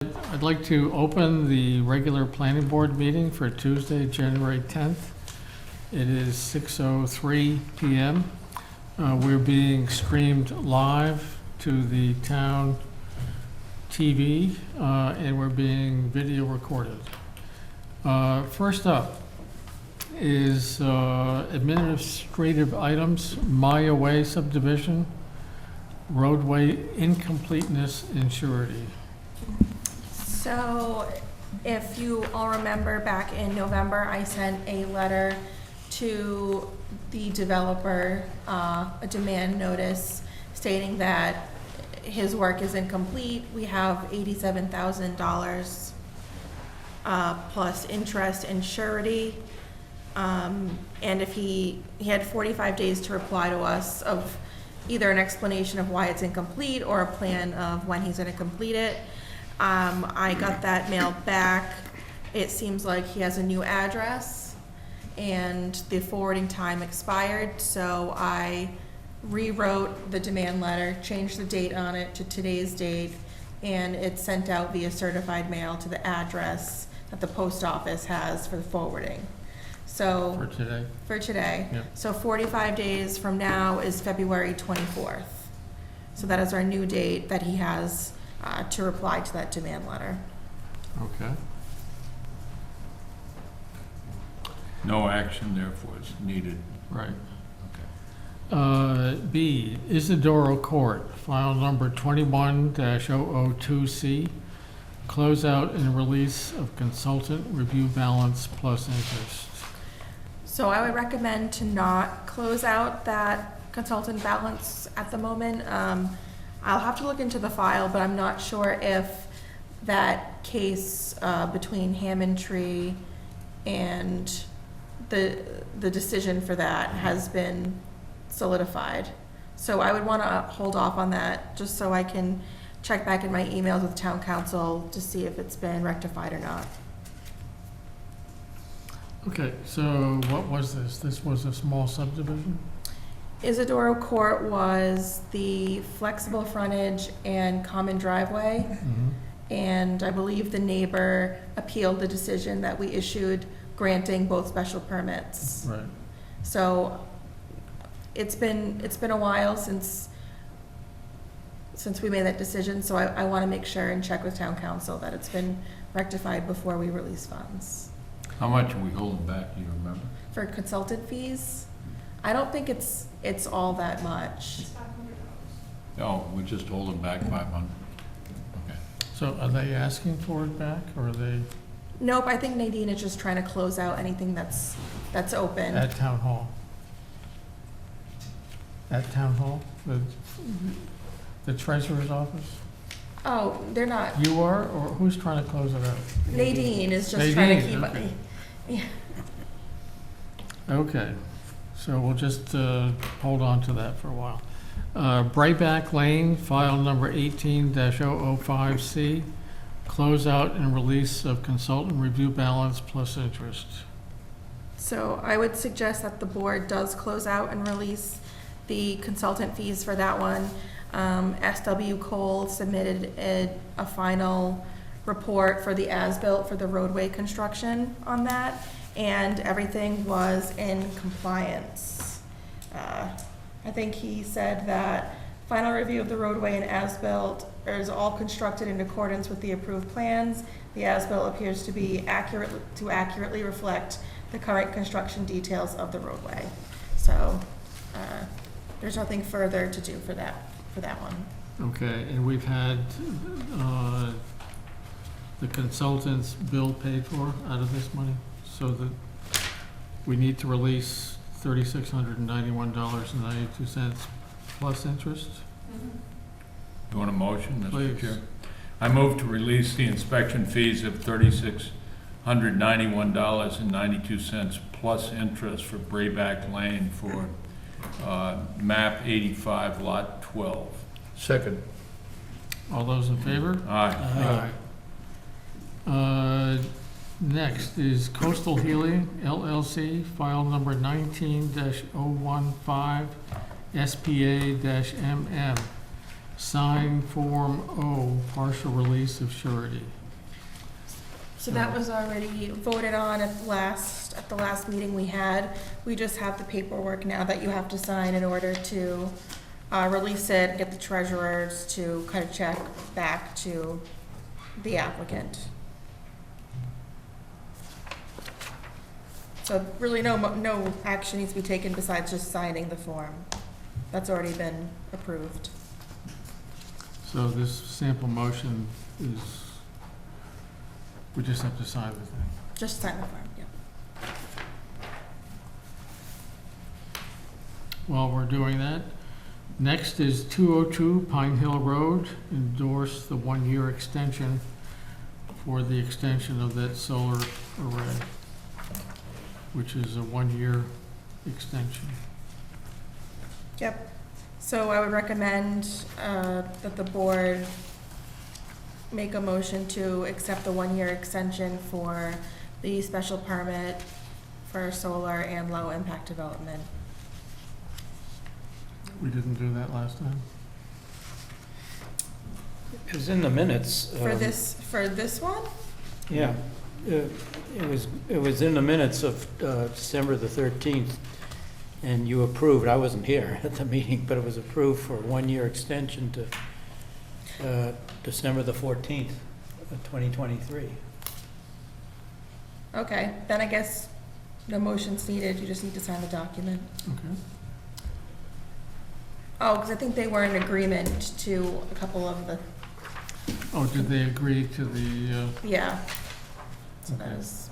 I'd like to open the regular planning board meeting for Tuesday, January 10th. It is 6:03 PM. We're being streamed live to the town TV, and we're being video recorded. First up is administrative items, Maya Way subdivision, roadway incompleteness and surety. So, if you all remember, back in November, I sent a letter to the developer, a demand notice stating that his work is incomplete. We have $87,000 plus interest and surety. And if he had 45 days to reply to us of either an explanation of why it's incomplete or a plan of when he's gonna complete it. I got that mailed back. It seems like he has a new address and the forwarding time expired, so I rewrote the demand letter, changed the date on it to today's date, and it's sent out via certified mail to the address that the post office has for the forwarding. So. For today? For today. Yep. So 45 days from now is February 24th. So that is our new date that he has to reply to that demand letter. Okay. No action therefore is needed. Right. Okay. B, Isidoro Court, file number 21-002C, closeout and release of consultant review balance plus interest. So I would recommend to not close out that consultant balance at the moment. I'll have to look into the file, but I'm not sure if that case between Hammond Tree and the decision for that has been solidified. So I would want to hold off on that just so I can check back in my emails with town council to see if it's been rectified or not. Okay, so what was this? This was a small subdivision? Isidoro Court was the flexible frontage and common driveway. Mhm. And I believe the neighbor appealed the decision that we issued granting both special permits. Right. So it's been a while since we made that decision, so I want to make sure and check with town council that it's been rectified before we release funds. How much are we holding back, do you remember? For consultant fees, I don't think it's all that much. No, we're just holding back 500. Okay. So are they asking for it back, or are they Nope, I think Nadine is just trying to close out anything that's open. at town hall? At town hall? The treasurer's office? Oh, they're not. You are, or who's trying to close it out? Nadine is just trying to Nadine, keep okay. Yeah. Okay, so we'll just hold on to that for a while. Brayback Lane, file number 18-005C, closeout and release of consultant review balance plus interest. So I would suggest that the board does close out and release the consultant fees for that one. SW Cole submitted a final report for the as-built for the roadway construction on that, and everything was in compliance. I think he said that final review of the roadway and as-built is all constructed in accordance with the approved plans. The as-built appears to be accurately reflect the current construction details of the roadway. So there's nothing further to do for that one. Okay, and we've had the consultant's bill paid for out of this money, so that we need to release $3,691.92 plus interest. You want a motion, Mr. Please. Chair? I move to release the inspection fees of $3,691.92 plus interest for Brayback Lane for map 85, lot 12. Second. All those in favor? Aye. Next is Coastal Healing LLC, file number 19-015, SPA-MM, sign Form O, partial release of surety. So that was already voted on at the last meeting we had. We just have the paperwork now that you have to sign in order to release it, get the treasurers to cut a check back to the applicant. So really no action needs to be taken besides just signing the form. That's already been approved. So this sample motion is, we just have to sign the thing. Just sign the form, yeah. While we're doing that, next is 202 Pine Hill Road, endorse the 1-year extension for the extension of that solar array, which is a 1-year extension. Yep. So I would recommend that the board make a motion to accept the 1-year extension for the special permit for solar and low impact development. We didn't do that last time? It was in the minutes. For this one? Yeah, it was in the minutes of December the 13th, and you approved, I wasn't here at the meeting, but it was approved for a 1-year extension to December the 14th of 2023. Okay, then I guess no motion's needed, you just need to sign the document. Okay. Oh, because I think they were in agreement to a couple of the, Oh, did they agree to the, yeah. So that Okay. was,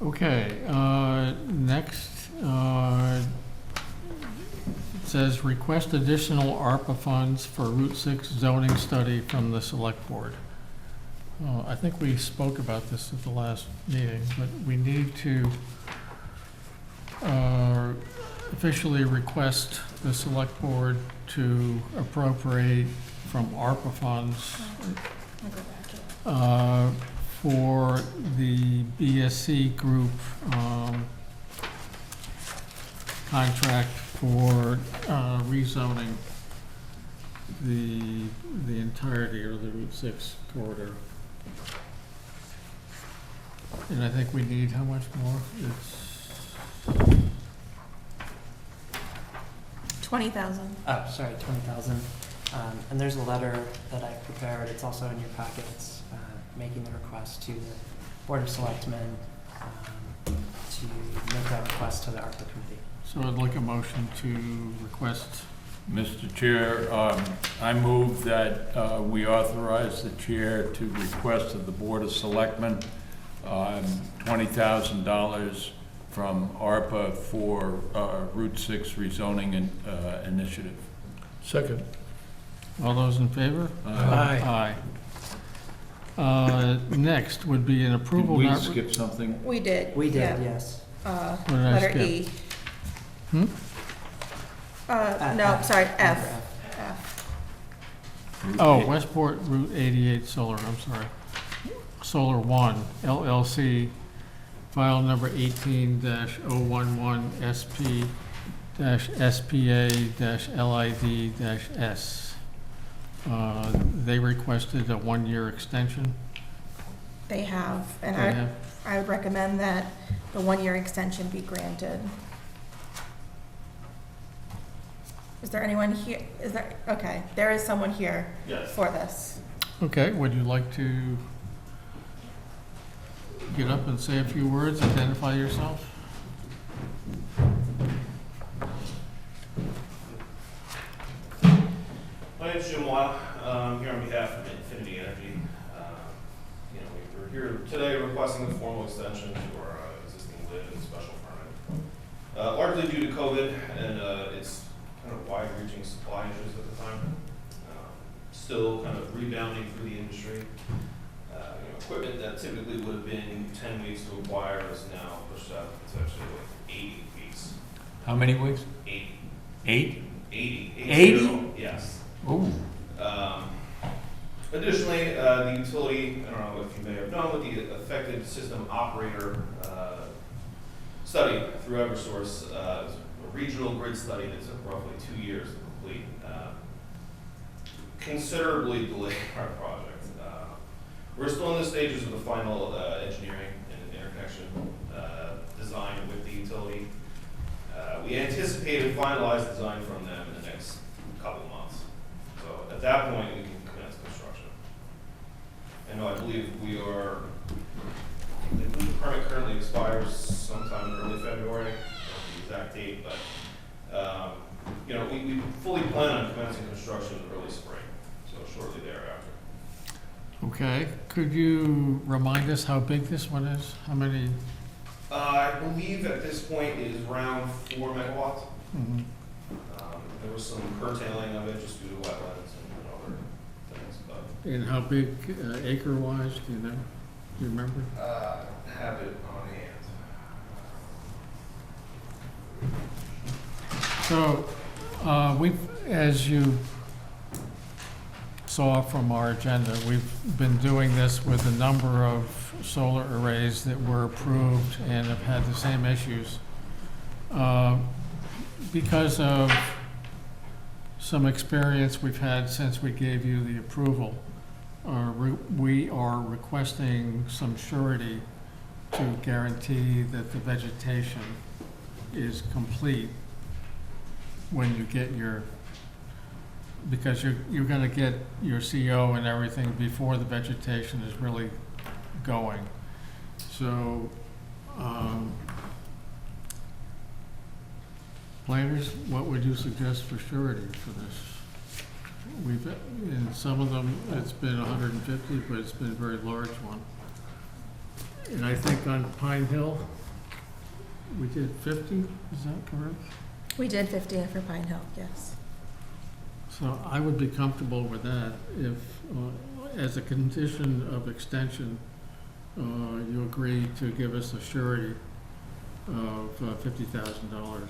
okay, next, it says request additional ARPA funds for Route 6 zoning study from the select board. I think we spoke about this at the last meeting, but we need to officially request the select board to appropriate from ARPA funds I'll go back to it. for the BSC group contract for rezoning the entirety of the Route 6 corridor. And I think we need how much more? It's 20,000. Oh, sorry, 20,000. And there's a letter that I prepared, it's also in your packets, making the request to the Board of Selectmen to make that request to the ARPA committee. So I'd like a motion to request. Mr. Chair, I move that we authorize the chair to request of the Board of Selectmen $20,000 from ARPA for Route 6 rezoning initiative. Second. All those in favor? Aye. Aye. Next would be an Did approval. we not- skip something? We did. We did, yeah. yes. What did I Letter skip? E. Hmm? No, F. sorry, Number F. F. Oh, Westport Route 88 Solar, I'm sorry. Solar One LLC, file number 18-011 SP-SPA-LID-S. They requested a 1-year extension. They have, and They have- I would recommend that the 1-year extension be granted. Is there anyone here, okay, there is someone here for this. Okay, would you like to get up and say a few words, identify yourself? My name's Jim Weil. I'm here on behalf of Infinity Energy. We're here today requesting a formal extension to our existing lid and special permit. Largely due to COVID and its kind of wide-reaching supply issues at the time. still kind of rebounding through the industry. Equipment that typically would have been 10 weeks to acquire is now pushed out to actually like 80 weeks. How many weeks? 80. 8? 80. 80? Yes. Ooh. Additionally, the utility, I don't know if you may have known, but the affected system operator study through Eversource is a regional grid study that took roughly 2 years to complete. Considerably delayed our project. We're still in the stages of the final engineering and interconnection design with the utility. We anticipate a finalized design from them in the next couple months. So at that point, we can commence construction. And I believe the permit currently expires sometime in early February, I don't know the exact date, but we fully plan on commencing construction in early spring, so shortly thereafter. Okay, could you remind us how big this one is? How many? I believe at this point it is around 4 megawatts. Mhm. There was some curtailing of it just due to wetlands and other things, but And how big acre-wise, do you know? Do you remember? have it on hand. So, as you saw from our agenda, we've been doing this with a number of solar arrays that were approved and have had the same issues. Because of some experience we've had since we gave you the approval, we are requesting some surety to guarantee that the vegetation is complete when you get because you're gonna get your CO and everything before the vegetation is really going. So, planners, what would you suggest for surety for this? In some of them, it's been 150, but it's been a very large one. And I think on Pine Hill, we did 50, is that correct? We did 50 for Pine Hill, yes. So I would be comfortable with that if, as a condition of extension, you agree to give us a surety of $50,000.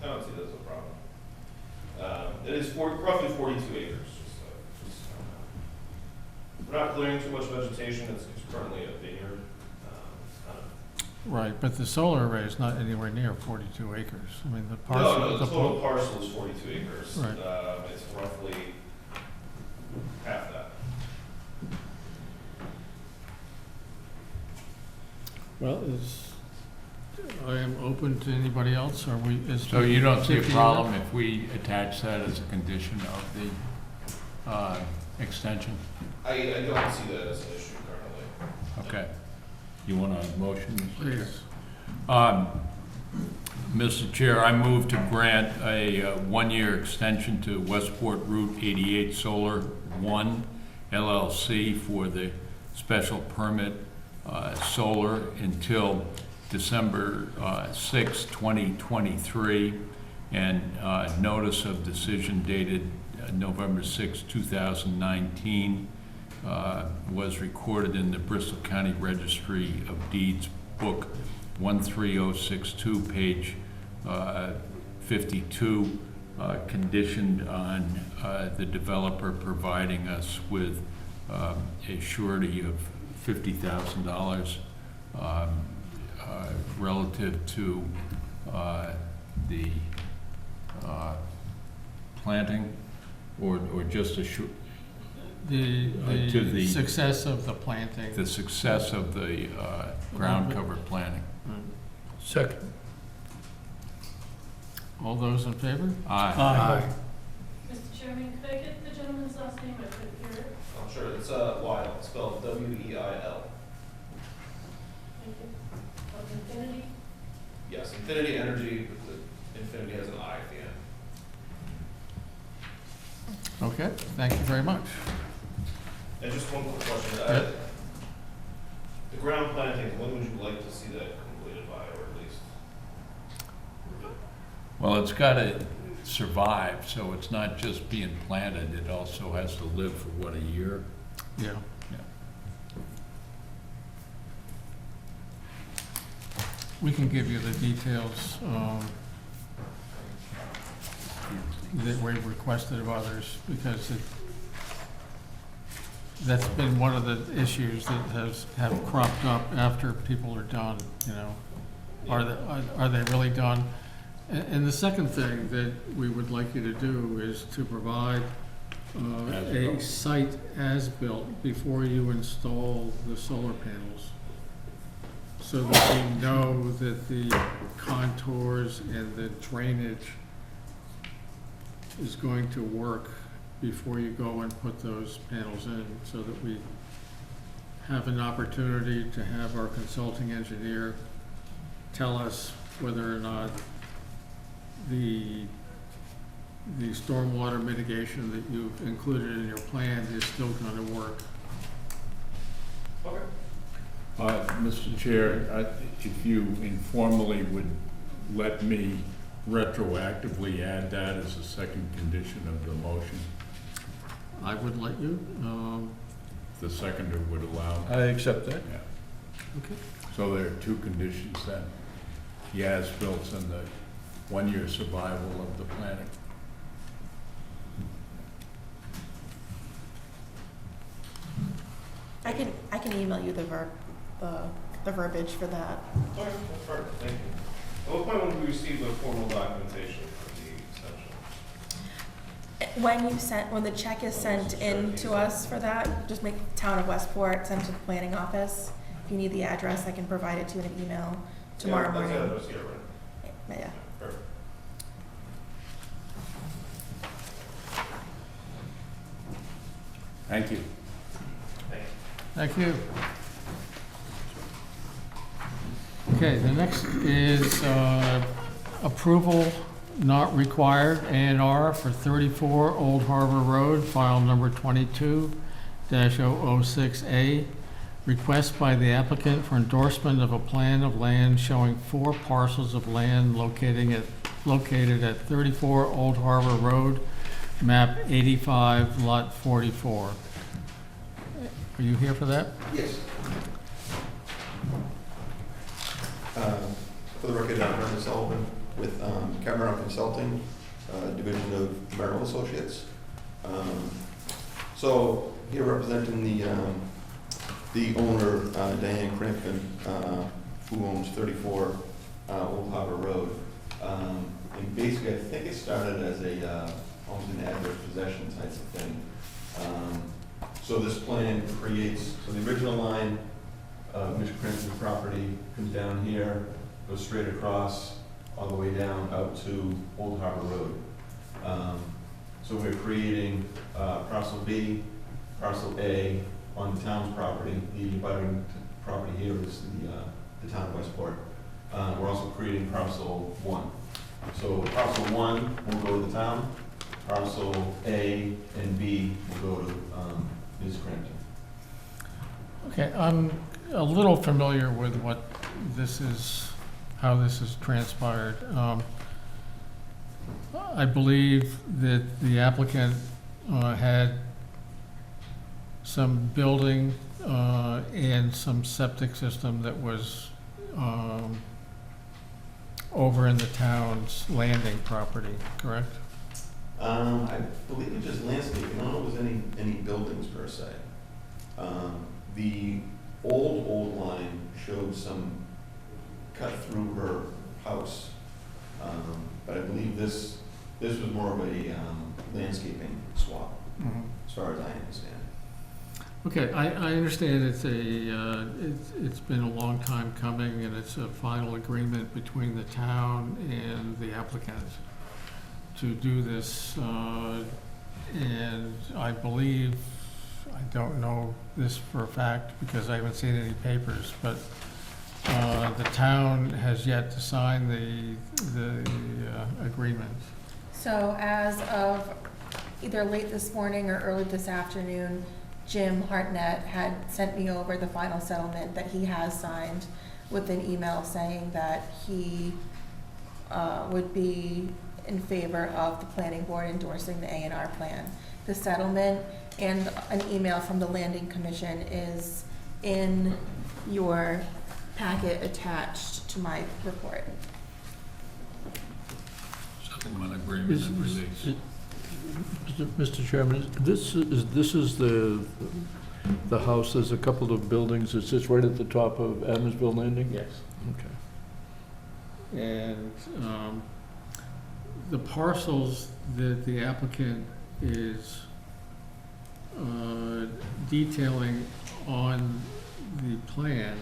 I don't see that as a problem. It is roughly 42 acres. We're not clearing too much vegetation. It's currently a vineyard. Right, but the solar array is not anywhere near 42 acres. I mean, the No, parcel. the total parcel is 42 acres. Right. It's roughly half that. Well, I am open to anybody else, or So you don't see a 50 problem enough? if we attach that as a condition of the extension? I don't see that as an issue currently. Okay. You want a motion? Mr. Chair? Please. Mr. Chair, I move to grant a one-year extension to Westport Route 88 Solar 1 LLC for the special permit solar until December 6, 2023, and notice of decision dated November 6, 2019 was recorded in the Bristol County Registry of Deeds Book 13062, page 52, conditioned on the developer providing us with a surety of $50,000 relative to the planting, or just a to the- The success of the planting. the success of the ground cover planting. Second. All those in favor? Aye. Mr. Chairman, could I get the gentleman's last name? I couldn't hear it. I'm sure it's Weil, spelled W-E-I-L. Thank you. Of Infinity? Yes, Infinity Energy, the Infinity has an I at the end. Okay, thank you very much. And just one quick question. Yeah. The ground planting, when would you like to see that completed by, or at least? Well, it's got to, survive, so it's not just being planted, it also has to live for, what, a year? Yeah. Yeah. We can give you the details that we requested of others, because that's been one of the issues that have cropped up after people are done, you know. Are they really done? And the second thing that we would like you to do is to provide a As-built. site as-built before you install the solar panels, so that we know that the contours and the drainage is going to work before you go and put those panels in, so that we have an opportunity to have our consulting engineer tell us whether or not the stormwater mitigation that you've included in your plan is still gonna work. Okay. Mr. Chair, if you informally would let me retroactively add that as a second condition of the motion, I would let you, the seconder would allow. I accept that. Yeah. okay. So there are two conditions then, the as-built and the one-year survival of the planting. I can email you the verbiage for that. Okay, that's perfect, thank you. At what point will we receive the formal documentation for the extension? When the check is sent in to us for that, just make Town of Westport, send it to the planning office. If you need the address, I can provide it to you in an email tomorrow Yeah, morning. that's here, right? Yeah. Perfect. Thank you. Thank you. Thank you. Okay, the next is approval not required, A&R for 34 Old Harbor Road, file number 22-006A. Request by the applicant for endorsement of a plan of land showing 4 parcels of land located at 34 Old Harbor Road, map 85, lot 44. Are you here for that? Yes. For the record, I'm Brendan Sullivan with Cameron Consulting, Division of Merrill Associates. So here representing the owner, Diane Crampton, who owns 34 Old Harbor Road. And basically, I think it started as almost an adverse possession type of thing. So this plan creates, so the original line of Mr. Cranston's property comes down here, goes straight across, all the way down out to Old Harbor Road. So we're creating parcel B, parcel A on the town's property. The abutting property here is the town of Westport. We're also creating parcel 1. So parcel 1 will go to the town, parcel A and B will go to Ms. Crampton. Okay, I'm a little familiar with what this is, how this has transpired. I believe that the applicant had some building and some septic system that was over in the town's landing property, correct? I believe it's just landscaping. I don't know if there's any buildings per se. The old line showed some cut through her house. But I believe this was more of a landscaping swap, as far as I understand. Okay, I understand it's been a long time coming, and it's a final agreement between the town and the applicant to do this, and I believe, I don't know this for a fact because I haven't seen any papers, but the town has yet to sign the agreement. So as of either late this morning or early this afternoon, Jim Hartnett had sent me over the final settlement that he has signed with an email saying that he would be in favor of the planning board endorsing the A&R plan. The settlement and an email from the landing commission is in your packet attached to my report. Settlement agreement and release. Mr. Chairman, this is the house, there's a couple of buildings, it sits right at the top of Adamsville Landing? Yes. Okay. And the parcels that the applicant is detailing on the plan,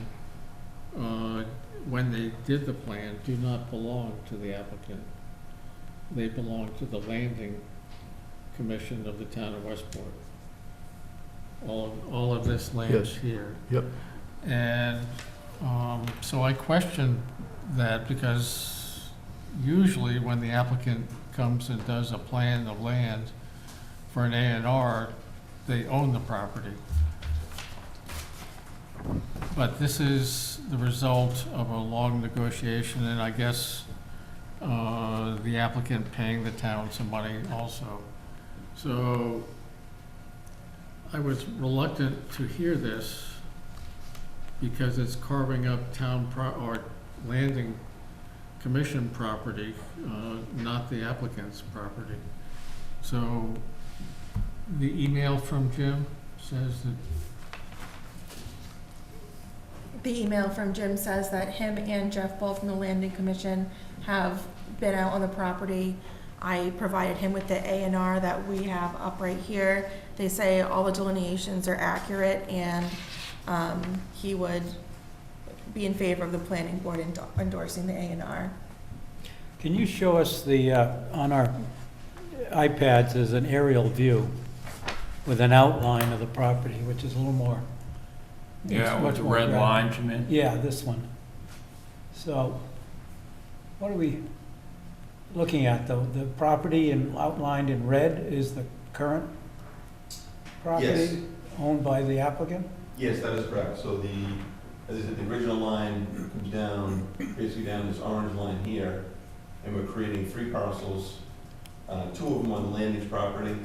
when they did the plan, do not belong to the applicant. They belong to the landing commission of the town of Westport. All of this land Yes. here. Yep. And so I question that, because usually when the applicant comes and does a plan of land for an A&R, they own the property. But this is the result of a long negotiation, and I guess the applicant paying the town some money also. So I was reluctant to hear this because it's carving up or landing commission property, not the applicant's property. So the email from Jim says that, The email from Jim says that him and Jeff, both from the landing commission, have been out on the property. I provided him with the A&R that we have up right here. They say all the delineations are accurate, and he would be in favor of the planning board endorsing the A&R. Can you show us on our iPads, there's an aerial view with an outline of the property, which is a little more. Yeah, it's with much the more red graphic. lines, you mean? Yeah, this one. So, what are we looking at, though? The property outlined in red is the current Yes. property owned by the applicant? Yes, that is correct. So as I said, the original line comes down, basically down this orange line here, and we're creating 3 parcels, 2 of them on the landing's property,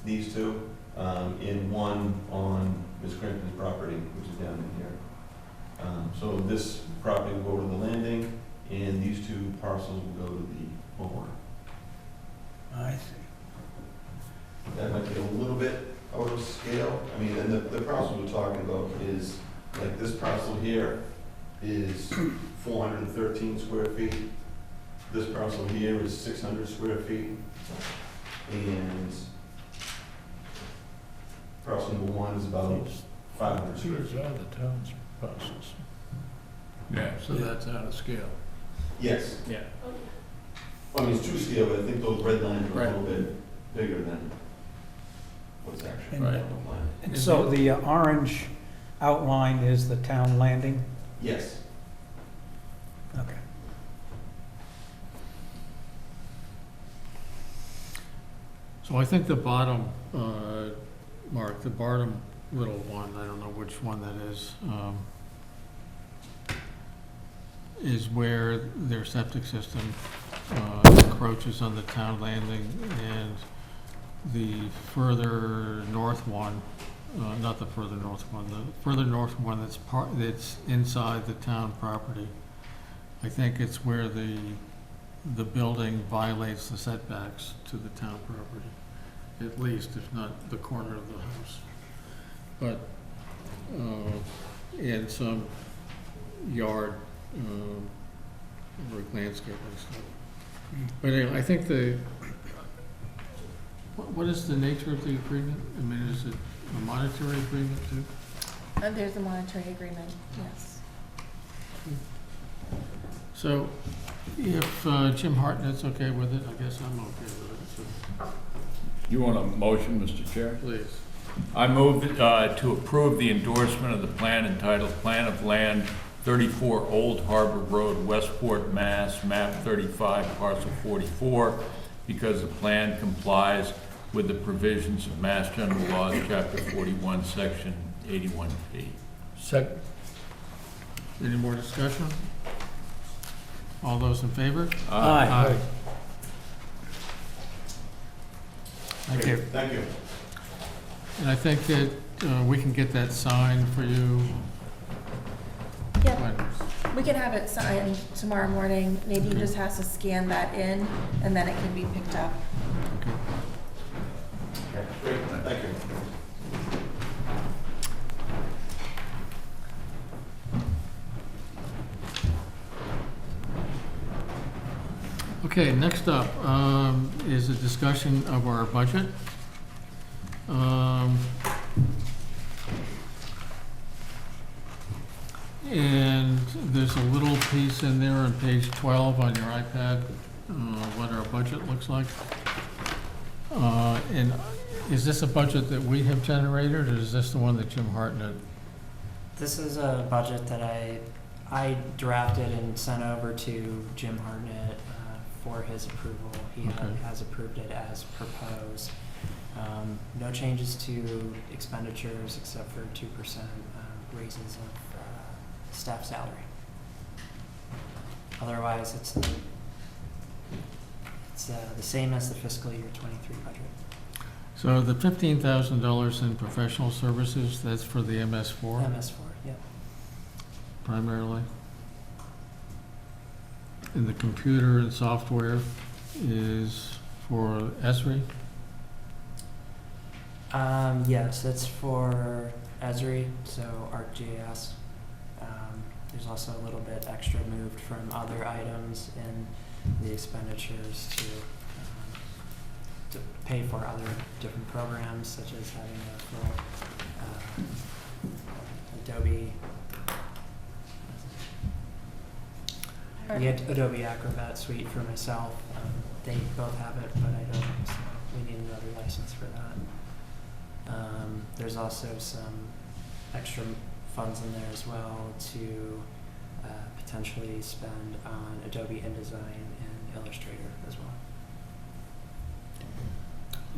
these 2, and 1 on Ms. Crampton's property, which is down in here. So this property will go to the landing, and these 2 parcels will go to the homeowner. I see. That might be a little bit out of scale. I mean, and the parcel we're talking about is, like, this parcel here is 413 square feet. This parcel here is 600 square feet. And parcel number 1 is about 500 square These feet. are the town's parcels. Yeah, so that's out of scale. Yes. Yeah. Well, I mean, it's true scale, but I think those red lines are a Right. little bit bigger than what's actually And- on the plan. And so the orange outline is the town landing? Yes. Okay. so I think the bottom, Mark, the bottom little one, I don't know which one that is where their septic system encroaches on the town landing, and the further north one, not the further north one, the further north one that's inside the town property. I think it's where the building violates the setbacks to the town property, at least, if not the corner of the house. But, and some yard, or landscaping stuff. But anyway, I think what is the nature of the agreement? I mean, is it a monetary agreement too? There's a monetary agreement, yes. So if Jim Hartnett's okay with it, I guess I'm okay with it, so You want a motion, Mr. Chair? please. I move to approve the endorsement of the plan entitled Plan of Land 34 Old Harbor Road, Westport, Mass., map 35, parcel 44, because the plan complies with the provisions of Mass General Laws, Chapter 41, Section 81P. Second. Any more discussion? All those in favor? Aye. Thank you. Thank you. And I think that we can get that signed for you. Yep, when- we can have it signed tomorrow morning. Nadine just has to scan that in, and then it can be picked up. Great, thank you. Okay, next up is a discussion of our budget. And there's a little piece in there on page 12 on your iPad, what our budget looks like. And is this a budget that we have generated, or is this the one that Jim Hartnett? This is a budget that I drafted and sent over to Jim Hartnett for his approval. He Okay. has approved it as proposed. No changes to expenditures except for 2% raises of staff salary. Otherwise, it's the same as the fiscal year '23 budget. So the $15,000 in professional services, that's for the MS4 MS4, yep. primarily? And the computer and software is for Esri? Yes, it's for Esri, so ArcGIS. There's also a little bit extra moved from other items in the expenditures to pay for other different programs, such as having a full Adobe, the Adobe Acrobat suite for myself. They both have it, but I don't, so we need another license for that. There's also some extra funds in there as well to potentially spend on Adobe InDesign and Illustrator as well.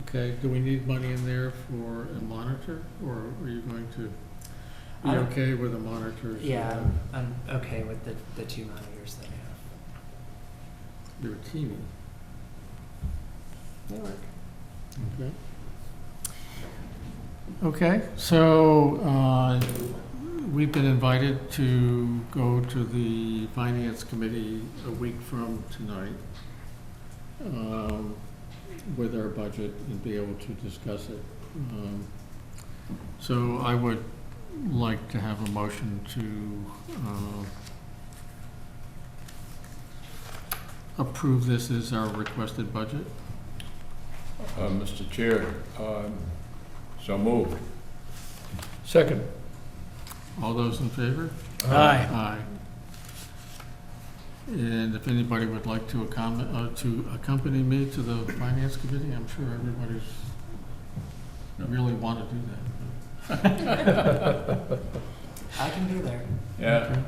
Okay, do we need money in there for a monitor, or are you going to be I- okay with a monitor? Yeah, I'm okay with the two monitors that I have. They're teeny. They work. Okay. Okay, so we've been invited to go to the Finance Committee a week from tonight with our budget and be able to discuss it. So I would like to have a motion to approve this as our requested budget. Mr. Chair, so moved. Second. All those in favor? Aye. Aye. And if anybody would like to accompany me to the Finance Committee, I'm sure everybody's really want to do that. I can be there. Yeah,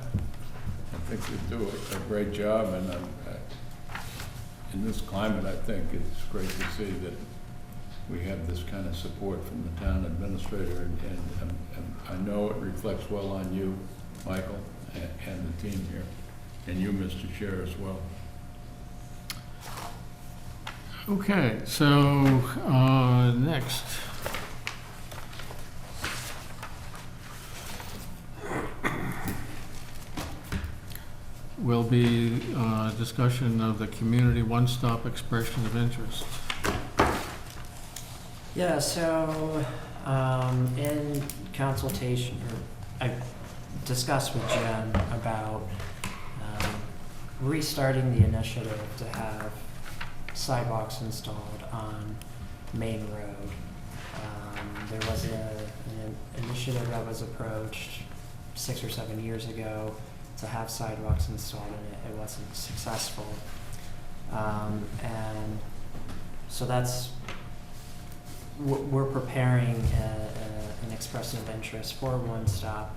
I think you do a great job, and in this climate, I think it's great to see that we have this kind of support from the town administrator, and I know it reflects well on you, Michael, and the team here, and you, Mr. Chair, as well. Okay, so next. Will be discussion of the community one-stop expression of interest. Yeah, so in consultation, or I discussed with Jen about restarting the initiative to have sidewalks installed on Main Road. There was an initiative that was approached 6 or 7 years ago to have sidewalks installed, and it wasn't successful. And so that's, we're preparing an expression of interest for One Stop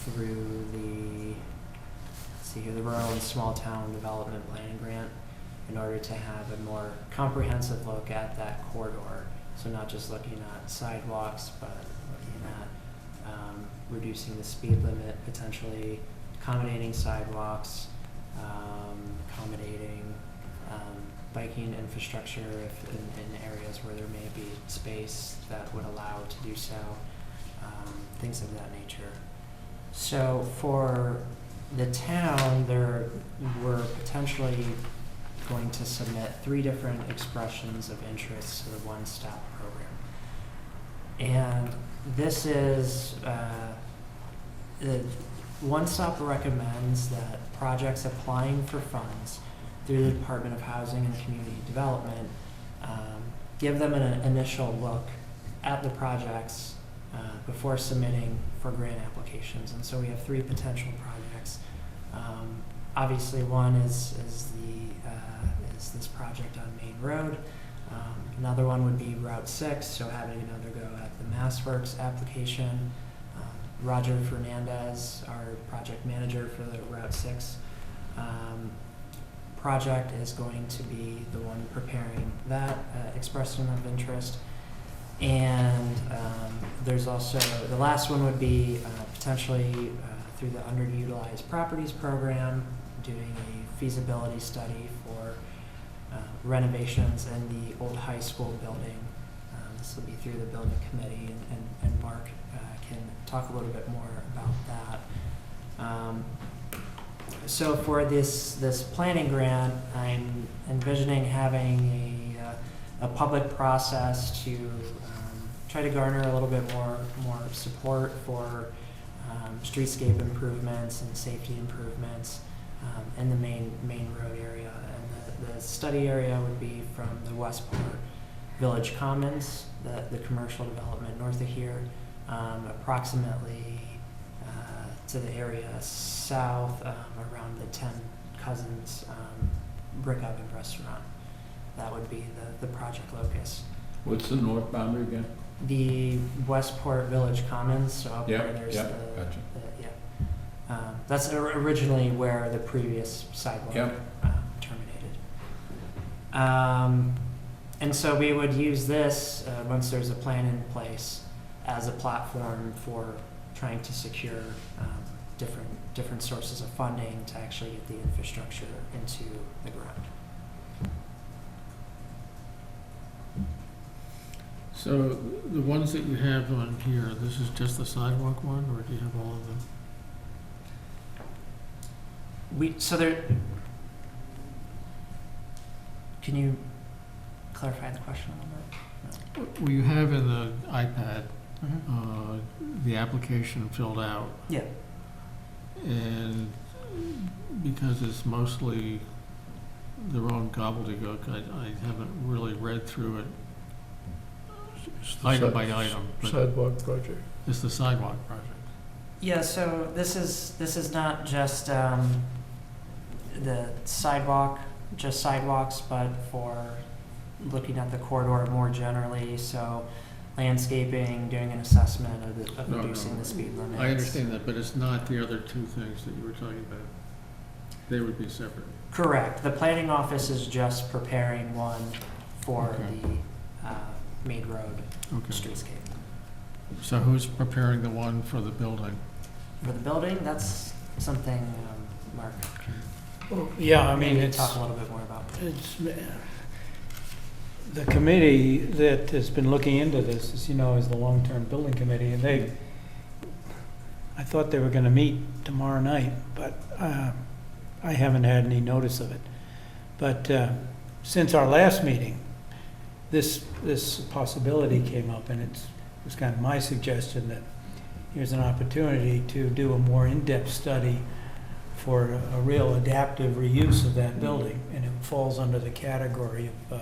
through the, let's see here, the Rural and Small Town Development Planning Grant, in order to have a more comprehensive look at that corridor. So not just looking at sidewalks, but looking at reducing the speed limit, potentially accommodating sidewalks, accommodating biking infrastructure if in areas where there may be space that would allow to do so, things of that nature. So for the town, we're potentially going to submit 3 different expressions of interest to the One Stop program. And this is, the One Stop recommends that projects applying for funds through the Department of Housing and Community Development give them an initial look at the projects before submitting for grant applications. And so we have 3 potential projects. Obviously, one is this project on Main Road. Another one would be Route 6, so having another go at the MassWorks application. Roger Fernandez, our project manager for the Route 6 project, is going to be the one preparing that expression of interest. And there's also, the last one would be potentially through the Underutilized Properties Program, doing a feasibility study for renovations in the old high school building. This will be through the building committee, and Mark can talk a little bit more about that. So for this planning grant, I'm envisioning having a public process to try to garner a little bit more support for streetscape improvements and safety improvements in the main road area. And the study area would be from the Westport Village Commons, the commercial development north of here, approximately to the area south, around the 10 Cousins Brick Oven Restaurant. That would be the project locus. What's the north boundary again? The Westport Village Commons, so up Yep, where there's yep, the, gotcha. that's originally where the previous sidewalk Yep. terminated. And so we would use this, once there's a plan in place, as a platform for trying to secure different sources of funding to actually get the infrastructure into the ground. So the ones that you have on here, this is just the sidewalk one, or do you have all of them? Can you clarify the question a little bit? Well, you have in the iPad, No. the application filled out, Yeah. and because it's mostly their own gobbledygook, I haven't really read through it It's the item si- by item, but Sidewalk project. it's the sidewalk project. Yeah, so this is not just the sidewalks, but for looking at the corridor more generally, so landscaping, doing an assessment of No, reducing no. the speed limits. I understand that, but it's not the other 2 things that you were talking about. They would be separate. Correct. The planning office is just preparing one for Okay. the Main Road Okay. streetscape. So who's preparing the one for the building? For the building, that's something Mark can Yeah, I mean, maybe it's, talk a little bit more about. it's, the committee that has been looking into this, as you know, is the long-term building committee, and I thought they were gonna meet tomorrow night, but I haven't had any notice of it. But since our last meeting, this possibility came up, and it was kind of my suggestion that here's an opportunity to do a more in-depth study for a real adaptive reuse of that building, and it falls under the category of,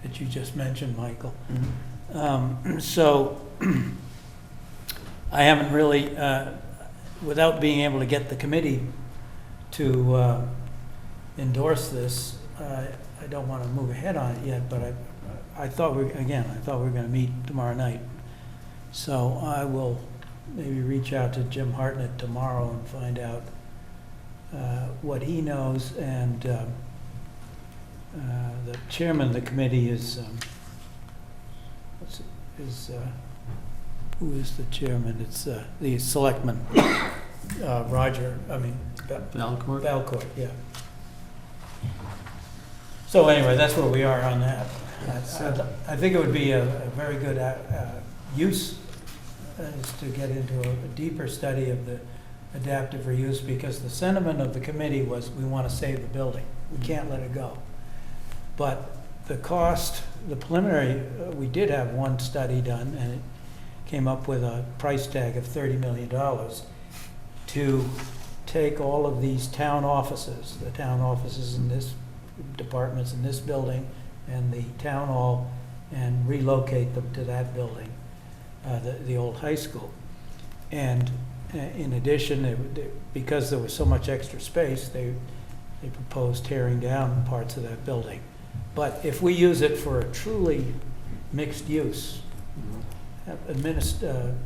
that you just mentioned, Michael. So I haven't really, without being able to get the committee to endorse this, I don't want to move ahead on it yet, but I thought we were going to meet tomorrow night. So I will maybe reach out to Jim Hartnett tomorrow and find out what he knows, and the chairman of the committee is, who is the chairman? It's the selectman, Roger, Valcourt? Valcourt, yeah. So anyway, that's where we are on that. So- I think it would be a very good use is to get into a deeper study of the adaptive reuse, because the sentiment of the committee was we want to save the building. We can't let it go. But the cost, the preliminary, we did have one study done, and it came up with a price tag of $30 million to take all of these town offices, the town offices in this, departments in this building, and the town hall, and relocate them to that building, the old high school. And in addition, because there was so much extra space, they proposed tearing down parts of that building. But if we use it for a truly mixed use,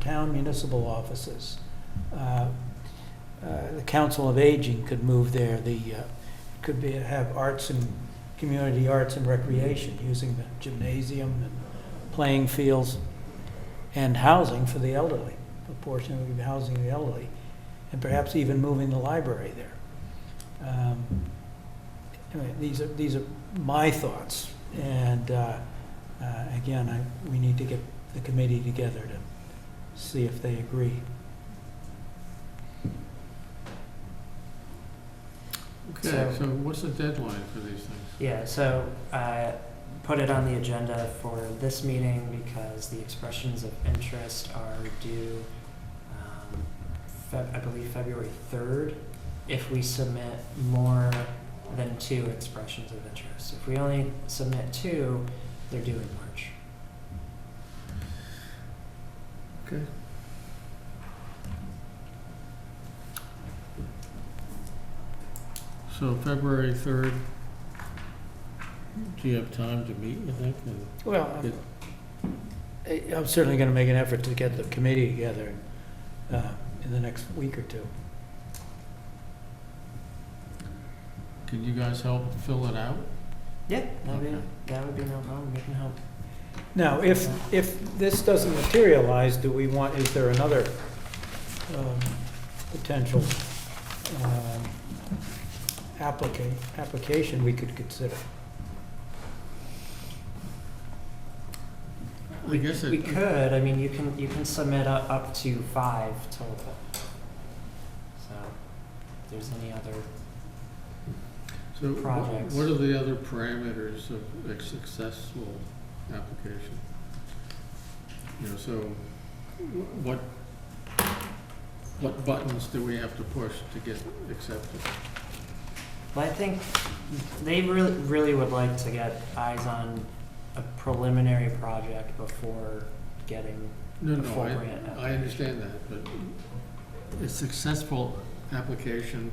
town municipal offices, the Council of Aging could move there, have arts and community arts and recreation, using the gymnasium and playing fields, and housing for the elderly, a portion of the housing of the elderly, and perhaps even moving the library there. Anyway, these are my thoughts, and again, we need to get the committee together to see if they agree. Okay, So- so what's the deadline for these things? Yeah, so I put it on the agenda for this meeting because the expressions of interest are due, I believe, February 3rd, if we submit more than 2 expressions of interest. If we only submit 2, they're due in March. Okay. So February 3rd, do you have time to meet, you think? And Well, get- I'm certainly going to make an effort to get the committee together in the next week or two. Can you guys help fill it out? Yeah, Okay. that would be no problem. We can help. Now, if this doesn't materialize, is there another potential application we could consider? I guess We it, could. I mean, you can submit up to 5 total. So, if there's any other. so projects. what are the other parameters of a successful application? You know, so what buttons do we have to push to get accepted? Well, I think they really would like to get eyes on a preliminary project before getting No, the full no, grant. I understand that, but a successful application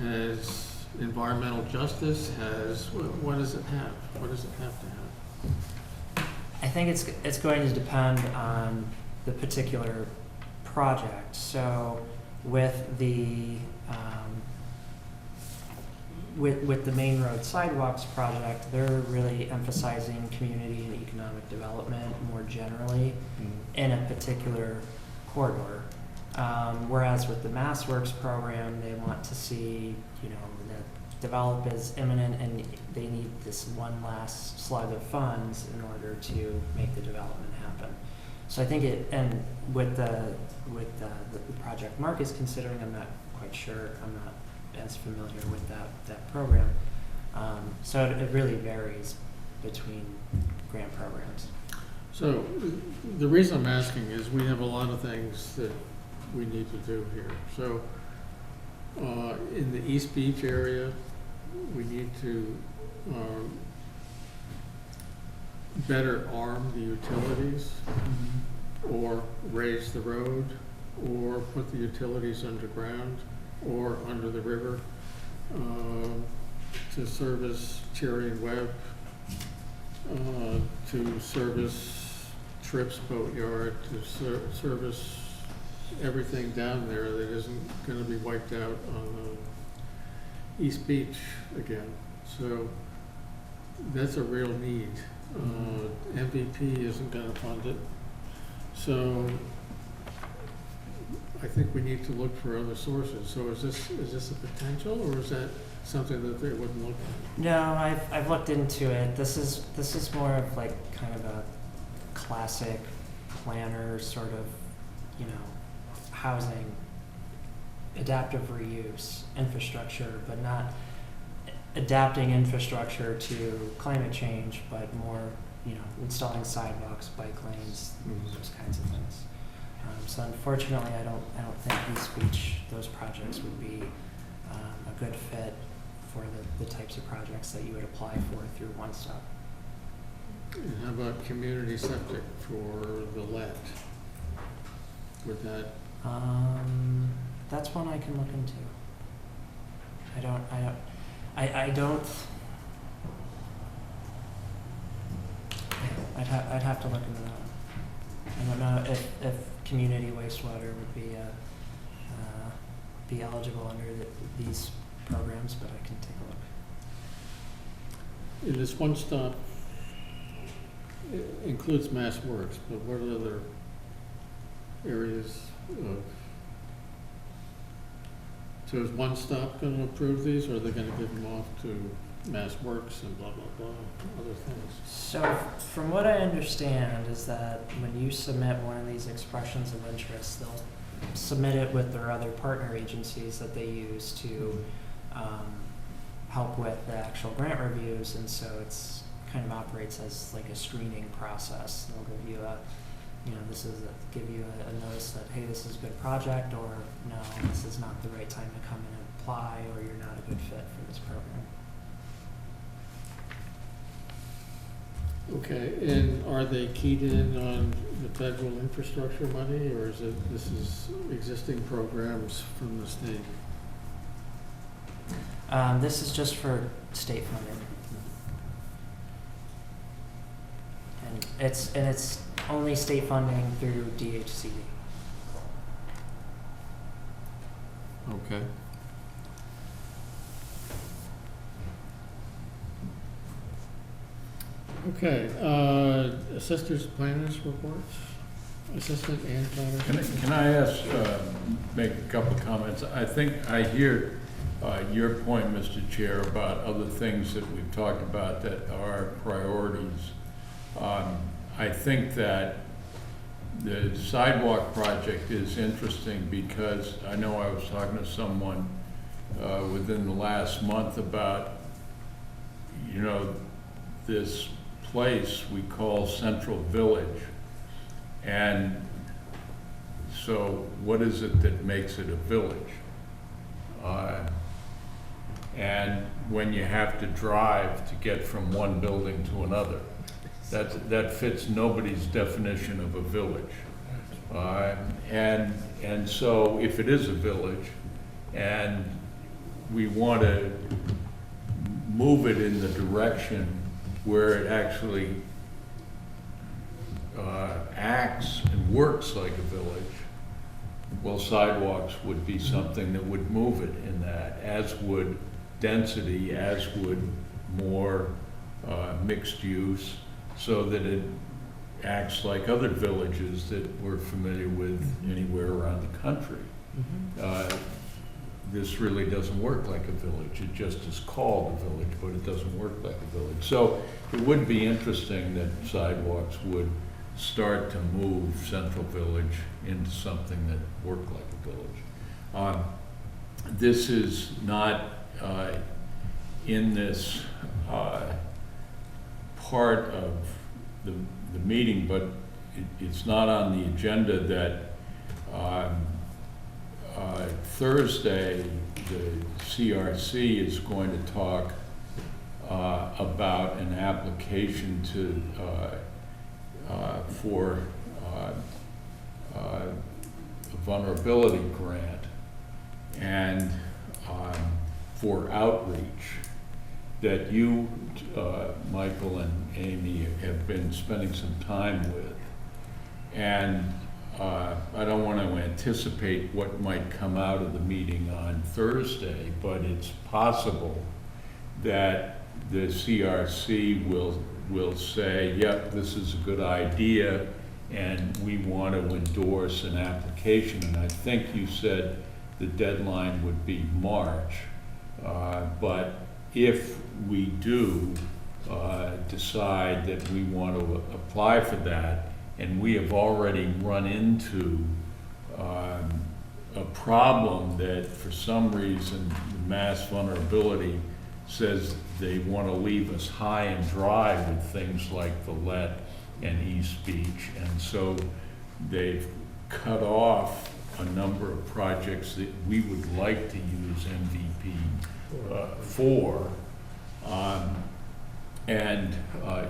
has environmental justice, what does it have? What does it have to have? I think it's going to depend on the particular project. So with the with the main road sidewalks project, they're really emphasizing community and economic development more generally in a particular corridor. Whereas with the MassWorks program, they want to see, you know, that develop is imminent and they need this one last slug of funds in order to make the development happen. So I think and with the project Mark is considering, I'm not quite sure, I'm not as familiar with that program. So it really varies between grant programs. So the reason I'm asking is we have a lot of things that we need to do here. So in the East Beach area, we need to better arm the utilities, or raise the road, or put the utilities underground or under the river to service Cherry and Webb, to service Tripp's Boatyard, to service everything down there that isn't going to be wiped out on East Beach again. So that's a real need. MVP isn't going to fund it. So I think we need to look for other sources. So is this a potential, or is that something that they wouldn't look at? No, I've looked into it. This is more of like kind of a classic planner sort of, you know, housing, adaptive reuse, infrastructure, but not adapting infrastructure to climate change, but more, you know, installing sidewalks, bike lanes, those kinds of things. So unfortunately, I don't think East Beach, those projects would be a good fit for the types of projects that you would apply for through One Stop. And how about community septic for the let? Would that, That's one I can look into. I don't. I'd have to look into that one. I don't know if community wastewater would be eligible under these programs, but I can take a look. in this One Stop, it includes Mass Works, but what other areas of, so is One Stop gonna approve these, or are they gonna give them off to Mass Works and blah, blah, blah, other things? So from what I understand is that when you submit one of these expressions of interest, they'll submit it with their other partner agencies that they use to help with the actual grant reviews, and so it's kind of operates as like a screening process. They'll give you a, you know, give you a notice that, hey, this is a good project, or no, this is not the right time to come in and apply, or you're not a good fit for this program. Okay, and are they keyed in on the federal infrastructure money, or is it, this is existing programs from the state? This is just for state funding. And it's only state funding through DHCD. Okay. Okay, assistants, planners reports? Assistant and planners? Can I ask, make a couple of comments? I think I hear your point, Mr. Chair, about other things that we've talked about that are priorities. I think that the sidewalk project is interesting because I know I was talking to someone within the last month about, you know, this place we call Central Village. And so what is it that makes it a village? And when you have to drive to get from one building to another, that fits nobody's definition of a village. And so if it is a village and we want to move it in the direction where it actually acts and works like a village, well, sidewalks would be something that would move it in that, as would density, as would more mixed use, so that it acts like other villages that we're familiar with anywhere around the country. This really doesn't work like a village. It just is called a village, but it doesn't work like a village. So it would be interesting that sidewalks would start to move Central Village into something that worked like a village. This is not in this part of the meeting, but it's not on the agenda that Thursday the CRC is going to talk about an application to for a vulnerability grant and for outreach that you, Michael and Amy, have been spending some time with. And I don't want to anticipate what might come out of the meeting on Thursday, but it's possible that the CRC will say, yep, this is a good idea, and we want to endorse an application. And I think you said the deadline would be March. But if we do decide that we want to apply for that, and we have already run into a problem that for some reason Mass Vulnerability says they want to leave us high and dry with things like the Let and East Beach, and so they've cut off a number of projects that we would like to use MVP for. And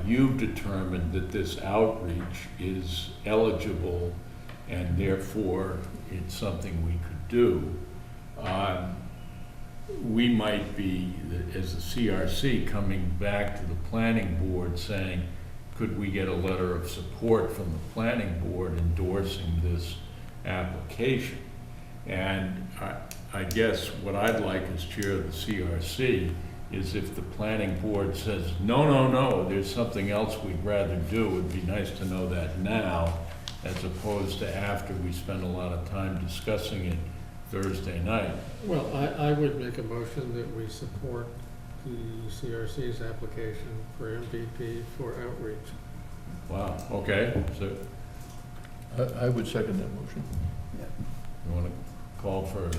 you've determined that this outreach is eligible, and therefore it's something we could do. We might be, as the CRC, coming back to the planning board saying, could we get a letter of support from the planning board endorsing this application? And I guess what I'd like as chair of the CRC is if the planning board says, no, there's something else we'd rather do, it'd be nice to know that now, as opposed to after we spend a lot of time discussing it Thursday night. Well, I would make a motion that we support the CRC's application for MVP for outreach. Wow, okay, so I would second that motion. you want to call for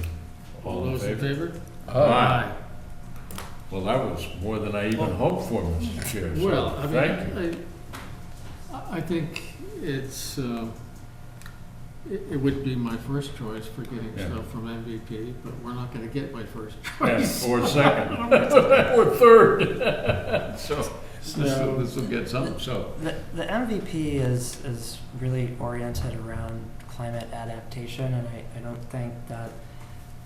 All those in favor? Aye. Well, that was more than I even hoped for, Mr. Chair, so Well, I thank you. mean, I think it's, it would be my first choice for getting Yeah. stuff from MVP, but we're not gonna get my first Yeah, choice. or second, or third. So this will get something, so. The MVP is really oriented around climate adaptation, and I don't think that,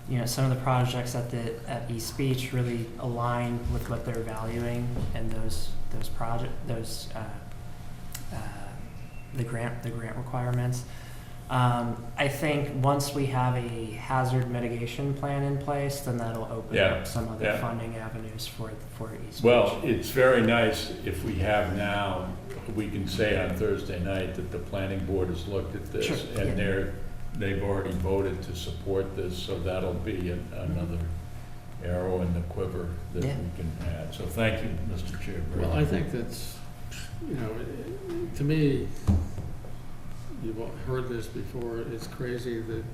you know, some of the projects at East Beach really align with what they're valuing and the grant requirements. I think once we have a hazard mitigation plan in place, then that'll open Yeah, up some other yeah. funding avenues for East Beach. Well, it's very nice if we have now, we can say on Thursday night that the planning board has looked at this, Sure, and yeah. they've already voted to support this, so that'll be another arrow in the quiver that Yeah. we can add. So thank you, Mr. Chair. Well, I think that's, you know, to me, you've all heard this before, it's crazy that